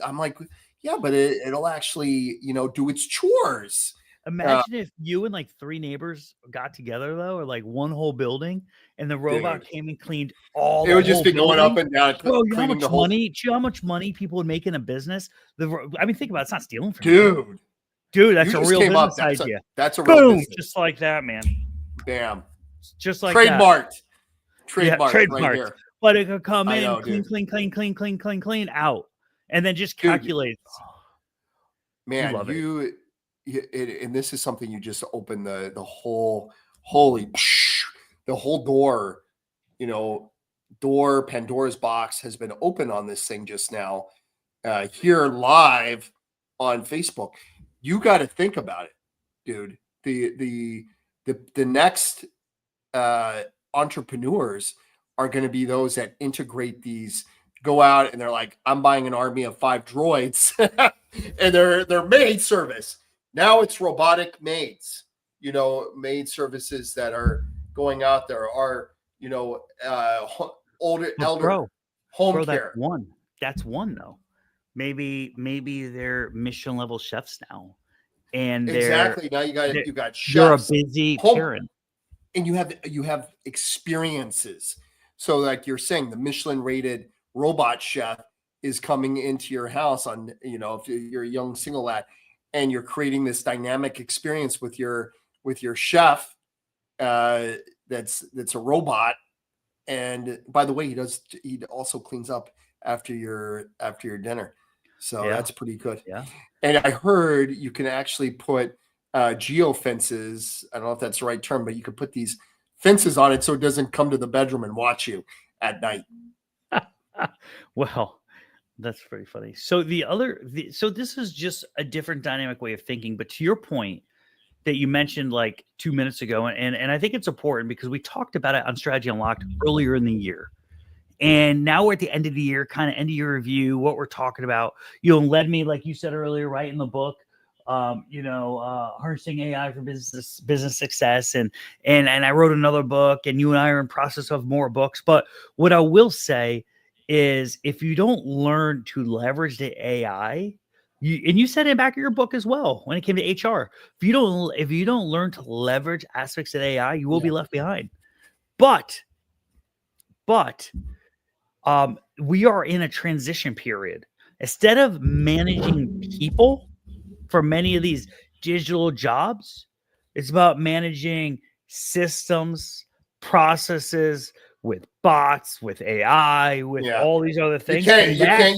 Speaker 1: I'm like, yeah, but it'll actually, do its chores.
Speaker 2: Imagine if you and like 3 neighbors got together though, or like one whole building, and the robot
Speaker 1: Dude.
Speaker 2: came and cleaned all
Speaker 1: It
Speaker 2: the
Speaker 1: would just
Speaker 2: whole
Speaker 1: be going
Speaker 2: building.
Speaker 1: up and down,
Speaker 2: Bro, you know how
Speaker 1: cleaning
Speaker 2: much
Speaker 1: the whole.
Speaker 2: money? Do you know how much money people would make in a business? I mean, think about it. It's not stealing from you.
Speaker 1: Dude,
Speaker 2: That's
Speaker 1: you
Speaker 2: a
Speaker 1: just
Speaker 2: real
Speaker 1: came up.
Speaker 2: business idea.
Speaker 1: That's a real
Speaker 2: Boom,
Speaker 1: business.
Speaker 2: just like that, man.
Speaker 1: Bam.
Speaker 2: Just like that.
Speaker 1: Trademarked.
Speaker 2: Yeah,
Speaker 1: Right
Speaker 2: trademarked.
Speaker 1: here.
Speaker 2: But it could come
Speaker 1: I
Speaker 2: in,
Speaker 1: know,
Speaker 2: clean,
Speaker 1: dude.
Speaker 2: clean, out, and then just
Speaker 1: Dude.
Speaker 2: calculates.
Speaker 1: Man,
Speaker 2: love it.
Speaker 1: And this is something you just open the whole the whole door, Pandora's box has been open on this thing just now, here live on Facebook. You got to think about it, dude. The next entrepreneurs are going to be those that integrate these, go out and they're like, I'm buying an army of 5 droids and they're maid service. Now it's robotic maids, maid services that are going out there are, older, elder home care.
Speaker 2: That's one though. Maybe they're Michelin level chefs now. And
Speaker 1: exactly. Now you got chefs.
Speaker 2: You're a busy parent.
Speaker 1: And you have experiences. So like you're saying, the Michelin rated robot chef is coming into your house on, if you're a young single lad, and you're creating this dynamic experience with your chef that's a robot. And by the way, he also cleans up after your dinner. So that's pretty good.
Speaker 2: Yeah.
Speaker 1: And I heard you can actually put geo fences. I don't know if that's the right term, but you could put these fences on it so it doesn't come to the bedroom and watch you at night.
Speaker 2: Well, that's pretty funny. So so this is just a different dynamic way of thinking. But to your point that you mentioned like 2 minutes ago, and I think it's important because we talked about it on Strategy Unlocked earlier in the year. And now we're at the end of the year, kind of end of year review, what we're talking about. Led me, like you said earlier, right in the book, harnessing AI for business success. And I wrote another book, and you and I are in process of more books. But what I will say is if you don't learn to leverage the AI, and you said in the back of your book as well, when it came to HR, if you don't learn to leverage aspects of AI, you will be left behind. But we are in a transition period. Instead of managing people for many of these digital jobs, it's about managing systems, processes, with bots, with AI, with all these other things.
Speaker 1: You can't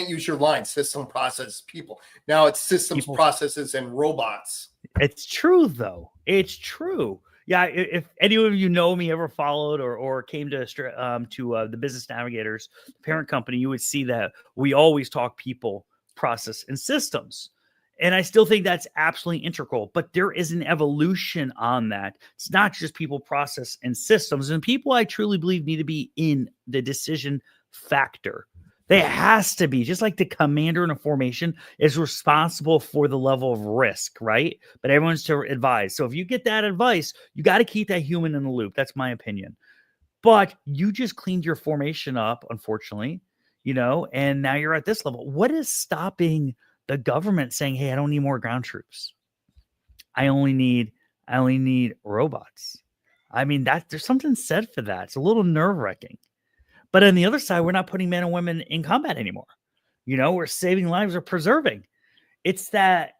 Speaker 1: use your line system, process, people. Now it's systems, processes, and robots.
Speaker 2: It's true though. It's true. Yeah, if any of you know me, ever followed or came to the Business Navigators parent company, you would see that we always talk people, process, and systems. And I still think that's absolutely integral, but there is an evolution on that. It's not just people, process, and systems. And people, I truly believe, need to be in the decision factor. There has to be, just like the commander in a formation is responsible for the level of risk, right? But everyone's to advise. So if you get that advice, you got to keep that human in the loop. That's my opinion. But you just cleaned your formation up, unfortunately, and now you're at this level. What is stopping the government saying, hey, I don't need more ground troops. I only need robots. I mean, there's something said for that. It's a little nerve-wracking. But on the other side, we're not putting men and women in combat anymore. We're saving lives or preserving. It's a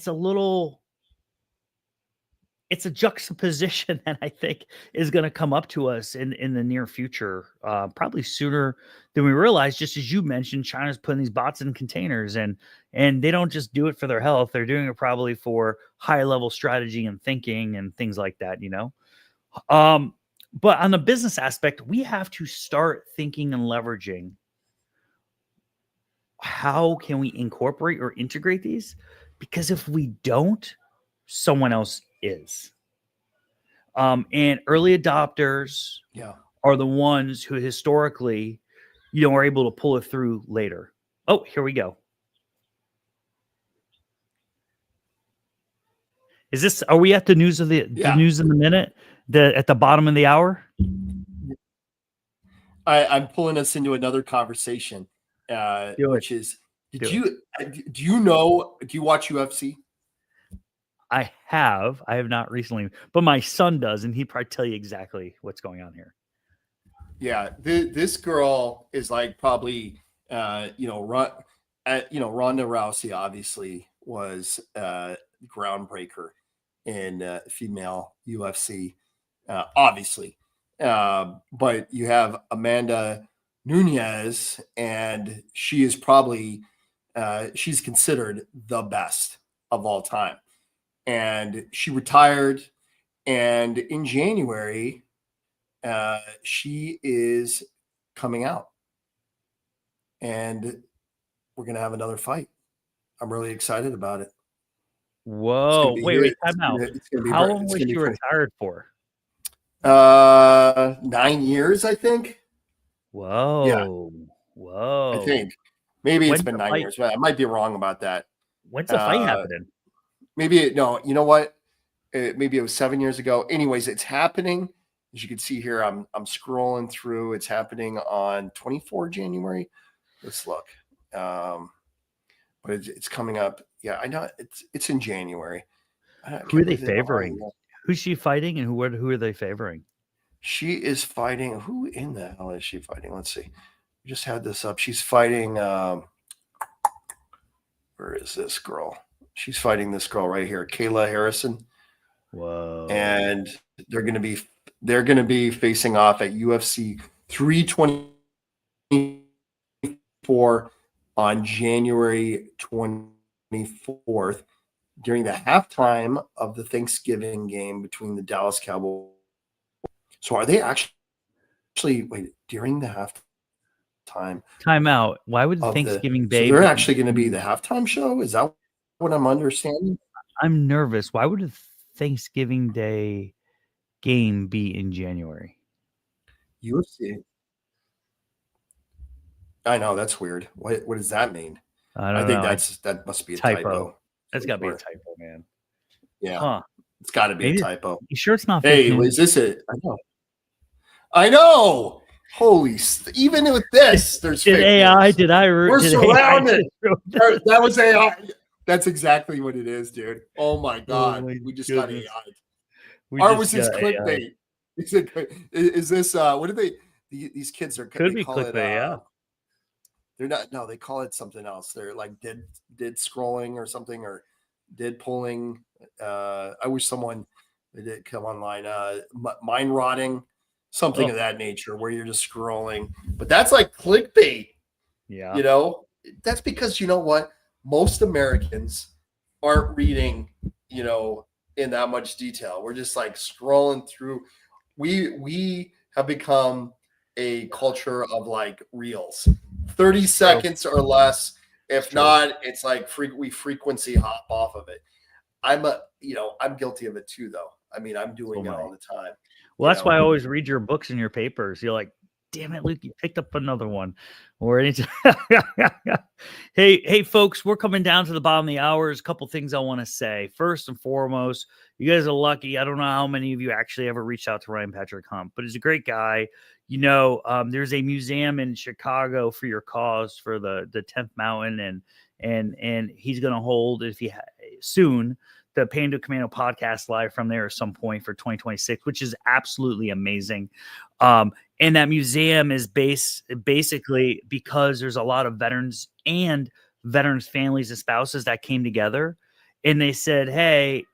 Speaker 2: little it's a juxtaposition that I think is going to come up to us in the near future, probably sooner than we realize. Just as you mentioned, China's putting these bots in containers, and they don't just do it for their health; they're doing it probably for high level strategy and thinking and things like that. But on the business aspect, we have to start thinking and leveraging. How can we incorporate or integrate these? Because if we don't, someone else is. And early adopters are the ones who historically, are able to pull it through later. Oh, here we go. Are we at the news of the news in the minute? At the bottom of the hour?
Speaker 1: I'm pulling us into another conversation, which is, do you watch UFC?
Speaker 2: I have not recently, but my son does, and he'd probably tell you exactly what's going on here.
Speaker 1: Yeah, this girl is like probably, Ronda Rousey obviously was groundbreaker in female UFC, obviously. But you have Amanda Nunes, and she is probably she's considered the best of all time. And she retired, and in January, she is coming out, and we're gonna have another fight. I'm really excited about it.
Speaker 2: Whoa! Wait, time out. How long was she retired for?
Speaker 1: 9 years, I think.
Speaker 2: Whoa!
Speaker 1: Yeah.
Speaker 2: Whoa!
Speaker 1: I think maybe it's been 9 years, but I might be wrong about that.
Speaker 2: When's the fight happening?
Speaker 1: Maybe no. You know what? Maybe it was 7 years ago. Anyways, it's happening. As you can see here, I'm scrolling through. It's happening on 24 January. Let's look. But it's coming up. Yeah, I know it's in January.
Speaker 2: Who are they favoring? Who's she fighting, and who are they favoring?
Speaker 1: She is fighting. Who in the hell is she fighting? Let's see. We just had this up. She's fighting. Where is this girl? She's fighting this girl right here, Kayla Harrison.
Speaker 2: Whoa!
Speaker 1: And they're going to be facing off at UFC 324 on January 24th during the halftime of the Thanksgiving game between the Dallas Cowboys. So are they actually during the halftime?
Speaker 2: Timeout. Why would Thanksgiving Day?
Speaker 1: So they're actually going to be the halftime show? Is that what I'm understanding?
Speaker 2: I'm nervous. Why would a Thanksgiving Day game be in January?
Speaker 1: UFC. I know, that's weird. What does that mean?
Speaker 2: I think
Speaker 1: that must be a typo.
Speaker 2: That's got to be a typo, man.
Speaker 1: Yeah. Huh. It's got to be a typo.
Speaker 2: You sure it's not?
Speaker 1: Hey, is this it? I know. Holy, even with this, there's
Speaker 2: AI. News.
Speaker 1: We're surrounded. That was AI. That's exactly what it is, dude. Oh my god, we just got AI. Or was this clickbait? Is this what are they? These kids are
Speaker 2: could be clickbait. Yeah.
Speaker 1: They're not. No, they call it something else. They're like did scrolling or something, or did pulling. I wish someone did come online. Mind rotting, something of that nature, where you're just scrolling. But that's like clickbait.
Speaker 2: Yeah.
Speaker 1: That's because you know what? Most Americans aren't reading, in that much detail. We're just like scrolling through. We have become a culture of like reels. 30 seconds or less. If not, it's like we frequency hop off of it. I'm guilty of it too, though. I mean, I'm doing it all the time.
Speaker 2: Well, that's why I always read your books and your papers. You're like, damn it, Luke, you picked up another one. Or anything. Hey, folks, we're coming down to the bottom of the hour. There's a couple things I want to say. First and foremost, you guys are lucky. I don't know how many of you actually ever reached out to Ryan Patrick Hunt, but he's a great guy. There's a museum in Chicago for your cause for the 10th Mountain, and he's going to hold soon the Pando Commando podcast live from there at some point for 2026, which is absolutely amazing. And that museum is basically because there's a lot of veterans and veterans' families and spouses that came together, and they said, hey,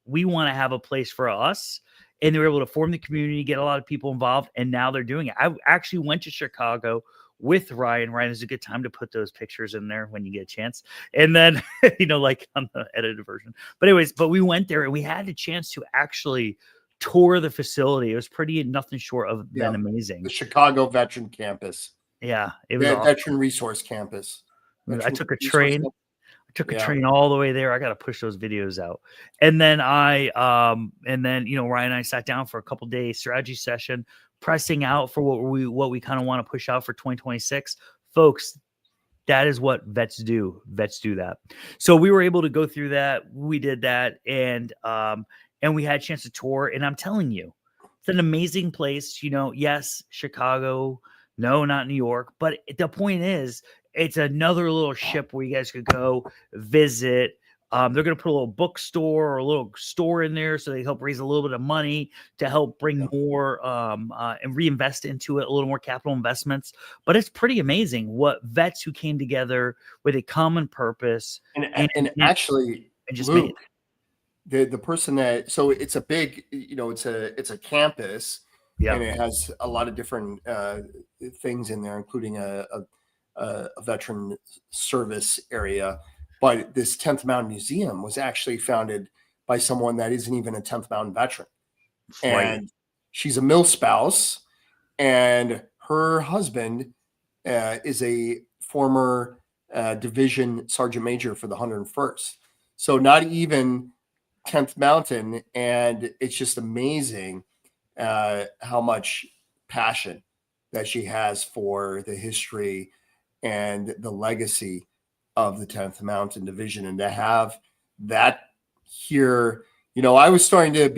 Speaker 2: we want to have a place for us. And they were able to form the community, get a lot of people involved, and now they're doing it. I actually went to Chicago with Ryan. Ryan, is a good time to put those pictures in there when you get a chance. And then, like on the edited version. But anyways, we went there and we had a chance to actually tour the facility. It was pretty nothing short of than amazing.
Speaker 1: The Chicago Veteran Campus.
Speaker 2: Yeah, it was
Speaker 1: Veteran Resource Campus.
Speaker 2: I took a train. Took a train all the way there. I got to push those videos out. And then Ryan and I sat down for a couple days strategy session, pressing out for what we kind of want to push out for 2026. Folks, that is what vets do. Vets do that. So we were able to go through that. We did that. And we had a chance to tour. And I'm telling you, it's an amazing place. Yes, Chicago, no, not New York. But the point is, it's another little ship where you guys could go visit. They're going to put a little bookstore or a little store in there so they help raise a little bit of money to help bring more and reinvest into it, a little more capital investments. But it's pretty amazing what vets who came together with a common purpose
Speaker 1: and actually,
Speaker 2: just
Speaker 1: Luke, the person that, so it's a big, it's a campus, and it has a lot of different things in there, including a veteran service area. But this 10th Mountain Museum was actually founded by someone that isn't even a 10th Mountain veteran. And she's a milspouse, and her husband is a former division sergeant major for the 101st. So not even 10th Mountain. And it's just amazing how much passion that she has for the history and the legacy of the 10th Mountain Division. And to have that here, I was starting to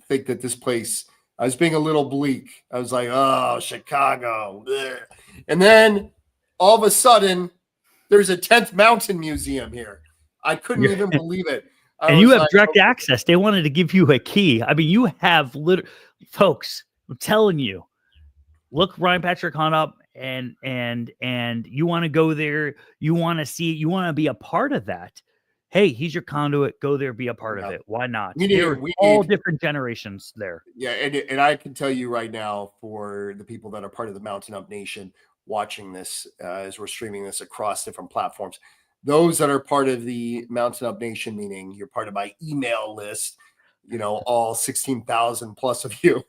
Speaker 1: think that this place, I was being a little bleak. I was like, oh, Chicago. Bleh. And then all of a sudden, there's a 10th Mountain Museum here. I couldn't even believe it.
Speaker 2: And you have direct access. They wanted to give you a key. I mean, you have folks, I'm telling you, look Ryan Patrick Hunt up and you want to go there. You want to see it. You want to be a part of that. Hey, he's your conduit. Go there, be a part of it. Why not? We're all different generations there.
Speaker 1: Yeah, and I can tell you right now, for the people that are part of the Mountain Up Nation watching this, as we're streaming this across different platforms, those that are part of the Mountain Up Nation, meaning you're part of my email list, all 16,000 plus of you,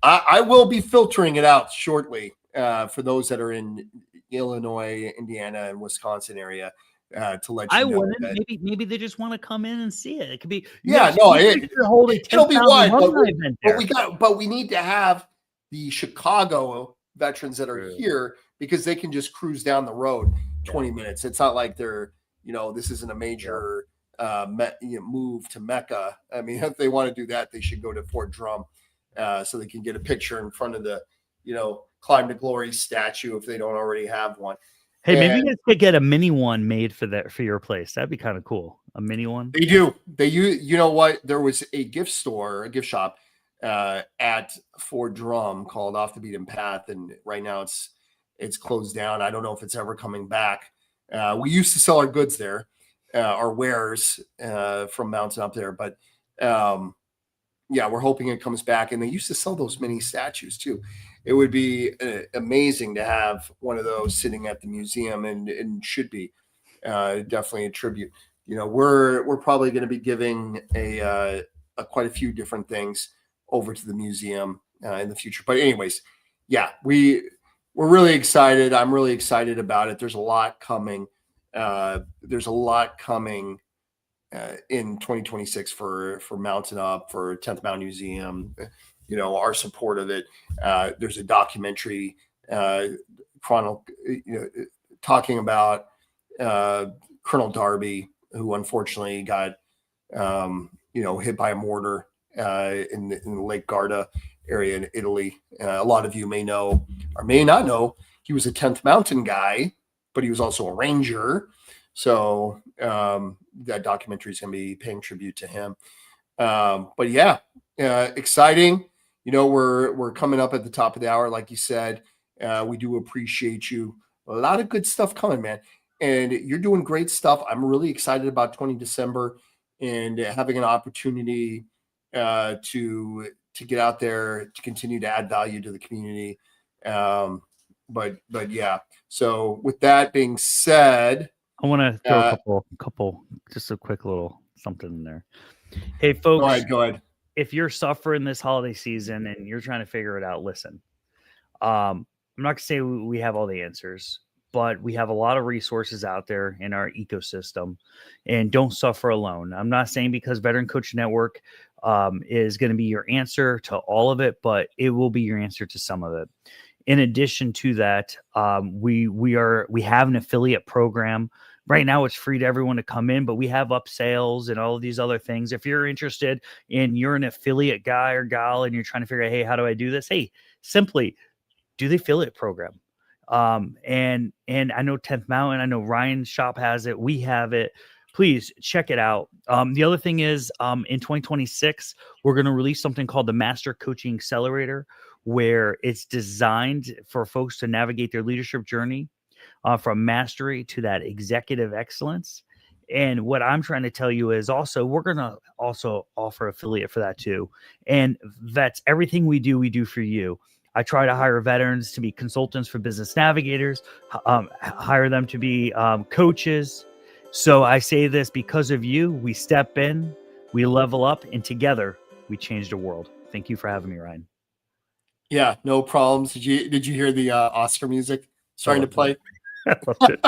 Speaker 1: I will be filtering it out shortly for those that are in Illinois, Indiana, and Wisconsin area. To let you know,
Speaker 2: wouldn't. Maybe they just want to come in and see it. It could be.
Speaker 1: It'll be one. But we need to have the Chicago veterans that are here, because they can just cruise down the road 20 minutes. It's not like they're, this isn't a major move to Mecca. I mean, if they want to do that, they should go to Fort Drum so they can get a picture in front of the, Climb to Glory statue if they don't already have one.
Speaker 2: Hey, maybe you guys could get a mini one made for your place. That'd be kind of cool. A mini one.
Speaker 1: They do. You know what? There was a gift shop at Fort Drum called Off the Beaten Path, and right now it's closed down. I don't know if it's ever coming back. We used to sell our goods there, our wares from Mountain Up there, but we're hoping it comes back. And they used to sell those mini statues too. It would be amazing to have one of those sitting at the museum, and should be definitely a tribute. We're probably going to be giving a quite a few different things over to the museum in the future. But anyways, we're really excited. I'm really excited about it. There's a lot coming. There's a lot coming in 2026 for Mountain Up, for 10th Mountain Museum. Our support of it. There's a documentary talking about Colonel Darby, who unfortunately got hit by a mortar in the Lake Garda area in Italy. A lot of you may know or may not know he was a 10th Mountain guy, but he was also a ranger. So that documentary is going to be paying tribute to him. But exciting. We're coming up at the top of the hour, like you said. We do appreciate you. A lot of good stuff coming, man. And you're doing great stuff. I'm really excited about 20 December. and having an opportunity to get out there to continue to add value to the community. But yeah. So with that being said,
Speaker 2: I want to throw a couple, just a quick little something in there. Hey, folks,
Speaker 1: go ahead.
Speaker 2: If you're suffering this holiday season and you're trying to figure it out, listen. I'm not gonna say we have all the answers, but we have a lot of resources out there in our ecosystem, and don't suffer alone. I'm not saying because Veteran Coach Network is going to be your answer to all of it, but it will be your answer to some of it. In addition to that, we have an affiliate program. Right now, it's free to everyone to come in, but we have upsales and all of these other things. If you're interested and you're an affiliate guy or gal and you're trying to figure out, hey, how do I do this? Hey, simply do the affiliate program. And I know 10th Mountain, I know Ryan's shop has it. We have it. Please check it out. The other thing is in 2026, we're going to release something called the Master Coaching Accelerator, where it's designed for folks to navigate their leadership journey from mastery to that executive excellence. And what I'm trying to tell you is also, we're going to also offer affiliate for that too. And that's everything we do for you. I try to hire veterans to be consultants for business navigators, hire them to be coaches. So I say this because of you. We step in, we level up, and together we change the world. Thank you for having me, Ryan.
Speaker 1: Yeah, no problems. Did you hear the Oscar music starting to play?
Speaker 2: I loved it.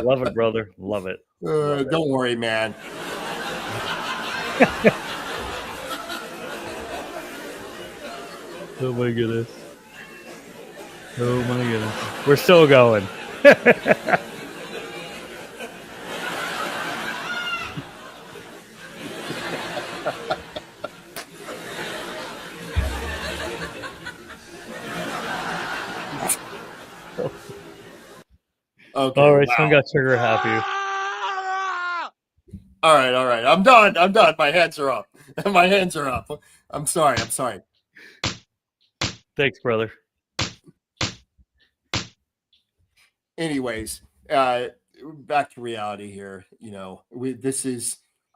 Speaker 2: Love it, brother. Love it.
Speaker 1: Don't worry, man.
Speaker 2: Oh my goodness. Oh my goodness. We're still going.
Speaker 1: Okay.
Speaker 2: All right, someone got trigger happy.
Speaker 1: All right. I'm done. My hands are up. My hands are up. I'm sorry.
Speaker 2: Thanks, brother.
Speaker 1: Anyways, back to reality here.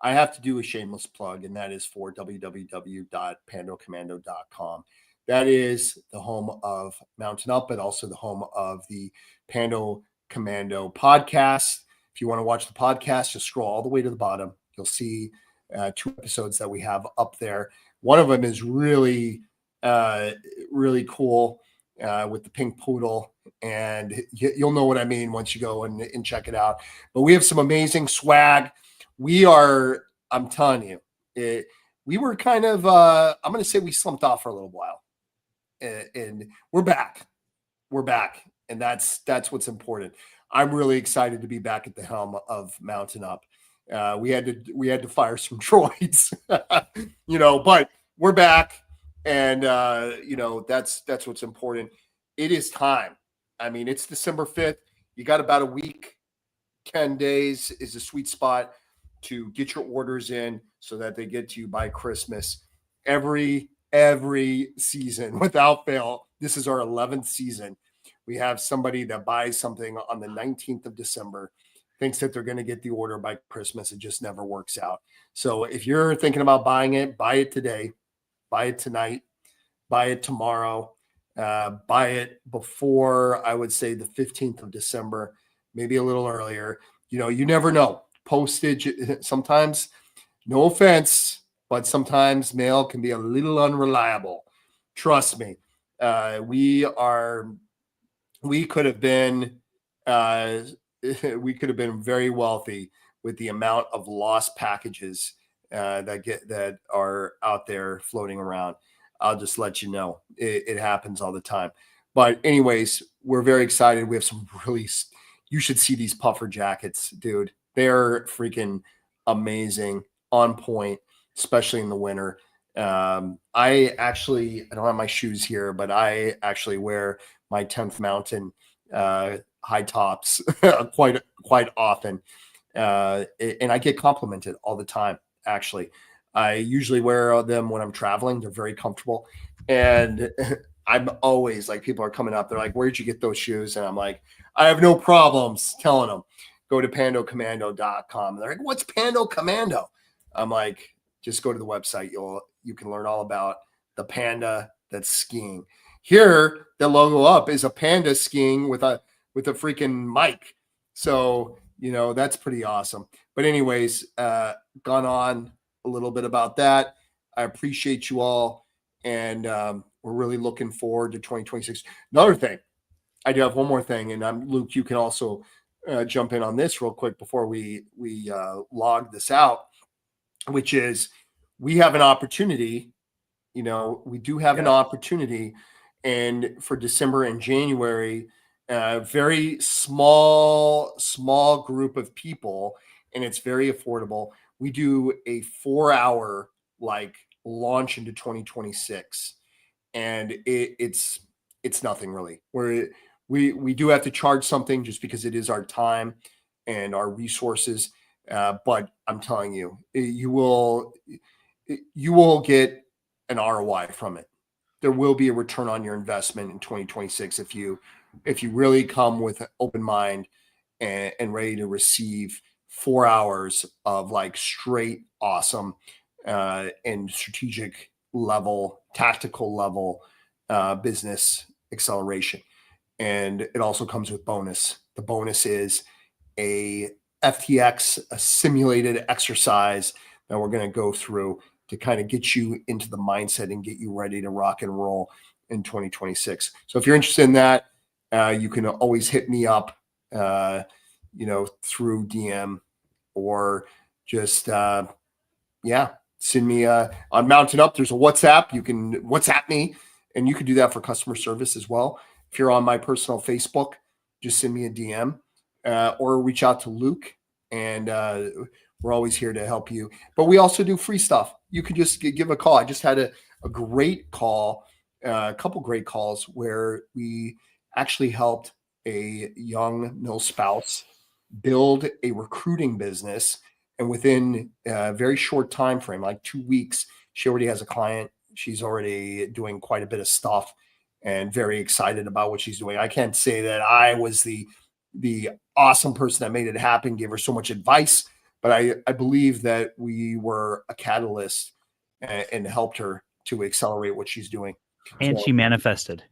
Speaker 1: I have to do a shameless plug, and that is for www.pandocommando.com. That is the home of Mountain Up, but also the home of the Pando Commando podcast. If you want to watch the podcast, just scroll all the way to the bottom. You'll see 2 episodes that we have up there. One of them is really, really cool with the pink poodle, and you'll know what I mean once you go and check it out. But we have some amazing swag. I'm telling you, we were kind of, I'm going to say we slumped off for a little while, and we're back. And that's what's important. I'm really excited to be back at the helm of Mountain Up. We had to fire some droids, but we're back, and that's what's important. It is time. I mean, it's December 5th. You got about a week. 10 days is a sweet spot to get your orders in so that they get to you by Christmas. Every season without fail. This is our 11th season. We have somebody that buys something on the 19th of December, thinks that they're going to get the order by Christmas. It just never works out. So if you're thinking about buying it, buy it today, buy it tonight, buy it tomorrow, buy it before, I would say, the 15th of December, maybe a little earlier. You never know. Postage, sometimes, no offense, but sometimes mail can be a little unreliable. Trust me. We could have been very wealthy with the amount of lost packages that are out there floating around. I'll just let you know. It happens all the time. But anyways, we're very excited. We have some you should see these puffer jackets, dude. They're freaking amazing, on point, especially in the winter. I don't have my shoes here, but I actually wear my 10th Mountain high tops quite often. And I get complimented all the time. Actually, I usually wear them when I'm traveling. They're very comfortable. And I'm always like, people are coming up, they're like, where'd you get those shoes? And I'm like, I have no problems telling them, go to pandocommando.com. And they're like, what's Pando Commando? I'm like, just go to the website. You can learn all about the panda that's skiing. Here, the logo up is a panda skiing with a freaking mic. So, that's pretty awesome. But anyways, gone on a little bit about that. I appreciate you all. And we're really looking forward to 2026. Another thing, I do have one more thing. And Luke, you can also jump in on this real quick before we log this out, which is we have an opportunity. We do have an opportunity, and for December and January, a very small group of people, and it's very affordable. We do a 4-hour launch into 2026, and it's nothing really. We do have to charge something just because it is our time and our resources, but I'm telling you, you will get an ROI from it. There will be a return on your investment in 2026 if you really come with an open mind and ready to receive 4 hours of straight awesome and strategic level, tactical level business acceleration. And it also comes with bonus. The bonus is a FTX, a simulated exercise that we're going to go through to kind of get you into the mindset and get you ready to rock and roll in 2026. So if you're interested in that, you can always hit me up, through DM or just, send me on Mountain Up. There's a WhatsApp. You can WhatsApp me, and you can do that for customer service as well. If you're on my personal Facebook, just send me a DM or reach out to Luke, and we're always here to help you. But we also do free stuff. You could just give a call. I just had a great call, a couple great calls where we actually helped a young mill spouse build a recruiting business. And within a very short time frame, like 2 weeks, she already has a client. She's already doing quite a bit of stuff and very excited about what she's doing. I can't say that I was the awesome person that made it happen, gave her so much advice, but I believe that we were a catalyst and helped her to accelerate what she's doing.
Speaker 2: And so, she manifested.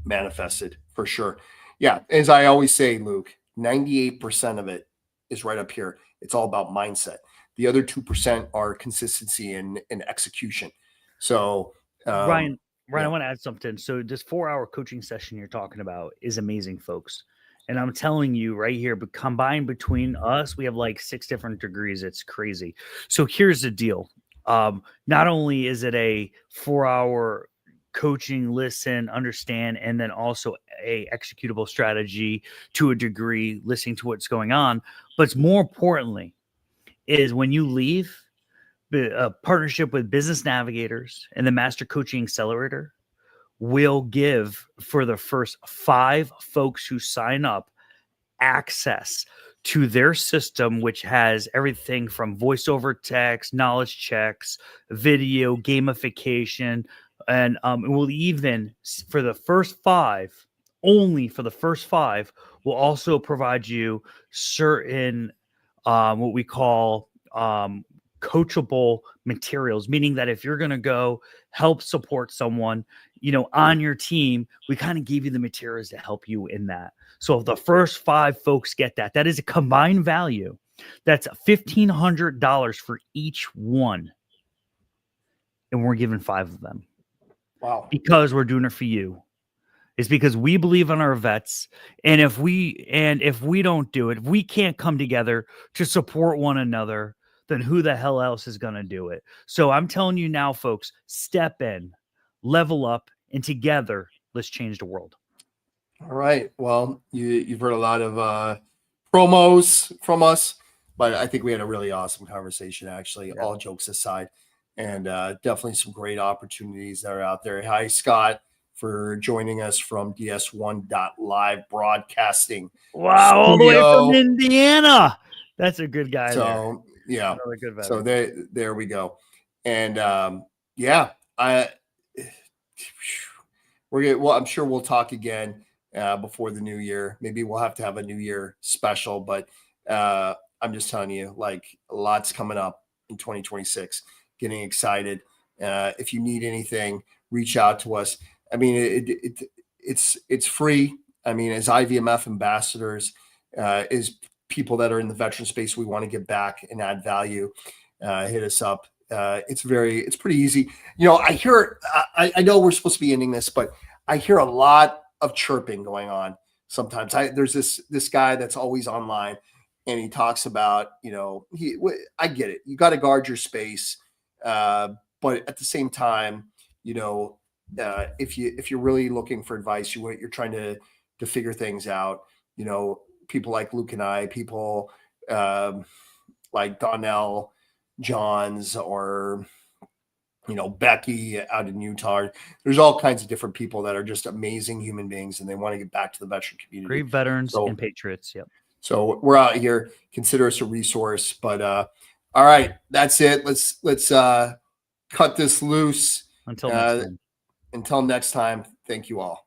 Speaker 1: Manifested for sure. Yeah. As I always say, Luke, 98% of it is right up here. It's all about mindset. The other 2% are consistency and execution. So,
Speaker 2: Ryan, I want to add something. So this 4-hour coaching session you're talking about is amazing, folks. And I'm telling you right here, but combined between us, we have 6 different degrees. It's crazy. So here's the deal. Not only is it a 4-hour coaching, listen, understand, and then also a executable strategy to a degree, listening to what's going on, but more importantly is when you leave, a partnership with Business Navigators and the Master Coaching Accelerator will give, for the first 5 folks who sign up, access to their system, which has everything from voice over text, knowledge checks, video, gamification, and we'll even, for the first 5, only for the first 5, will also provide you certain what we call coachable materials, meaning that if you're going to go help support someone, on your team, we kind of give you the materials to help you in that. So if the first 5 folks get that is a combined value. That's $1,500 for each one. And we're giving 5 of them.
Speaker 1: Wow.
Speaker 2: Because we're doing it for you. It's because we believe in our vets. And if we don't do it, if we can't come together to support one another, then who the hell else is going to do it? So I'm telling you now, folks, step in, level up, and together, let's change the world.
Speaker 1: All right. Well, you've heard a lot of promos from us, but I think we had a really awesome conversation, actually, all jokes aside, and definitely some great opportunities that are out there. Hi, Scott, for joining us from DS1.live broadcasting.
Speaker 2: Wow, all the way from Indiana. That's a good guy.
Speaker 1: So,
Speaker 2: there.
Speaker 1: Yeah.
Speaker 2: Good
Speaker 1: so there we go. And Well, I'm sure we'll talk again before the new year. Maybe we'll have to have a New Year special, but I'm just telling you, like, a lot's coming up in 2026. Getting excited. If you need anything, reach out to us. I mean, it's free. I mean, as IVMF ambassadors, is people that are in the veteran space, we want to give back and add value. Hit us up. It's pretty easy. You know, I know we're supposed to be ending this, but I hear a lot of chirping going on sometimes. There's this guy that's always online, and he talks about, you know, I get it. You got to guard your space. But at the same time, you know, if you're really looking for advice, you're trying to figure things out, you know, people like Luke and I, people like Donnell Johns, or, you know, Becky out in Utah. There's all kinds of different people that are just amazing human beings, and they want to get back to the veteran community.
Speaker 2: Great veterans and patriots. Yep.
Speaker 1: So we're out here. Consider us a resource. But all right, that's it. Let's cut this loose.
Speaker 2: Until next time.
Speaker 1: Until next time. Thank you all.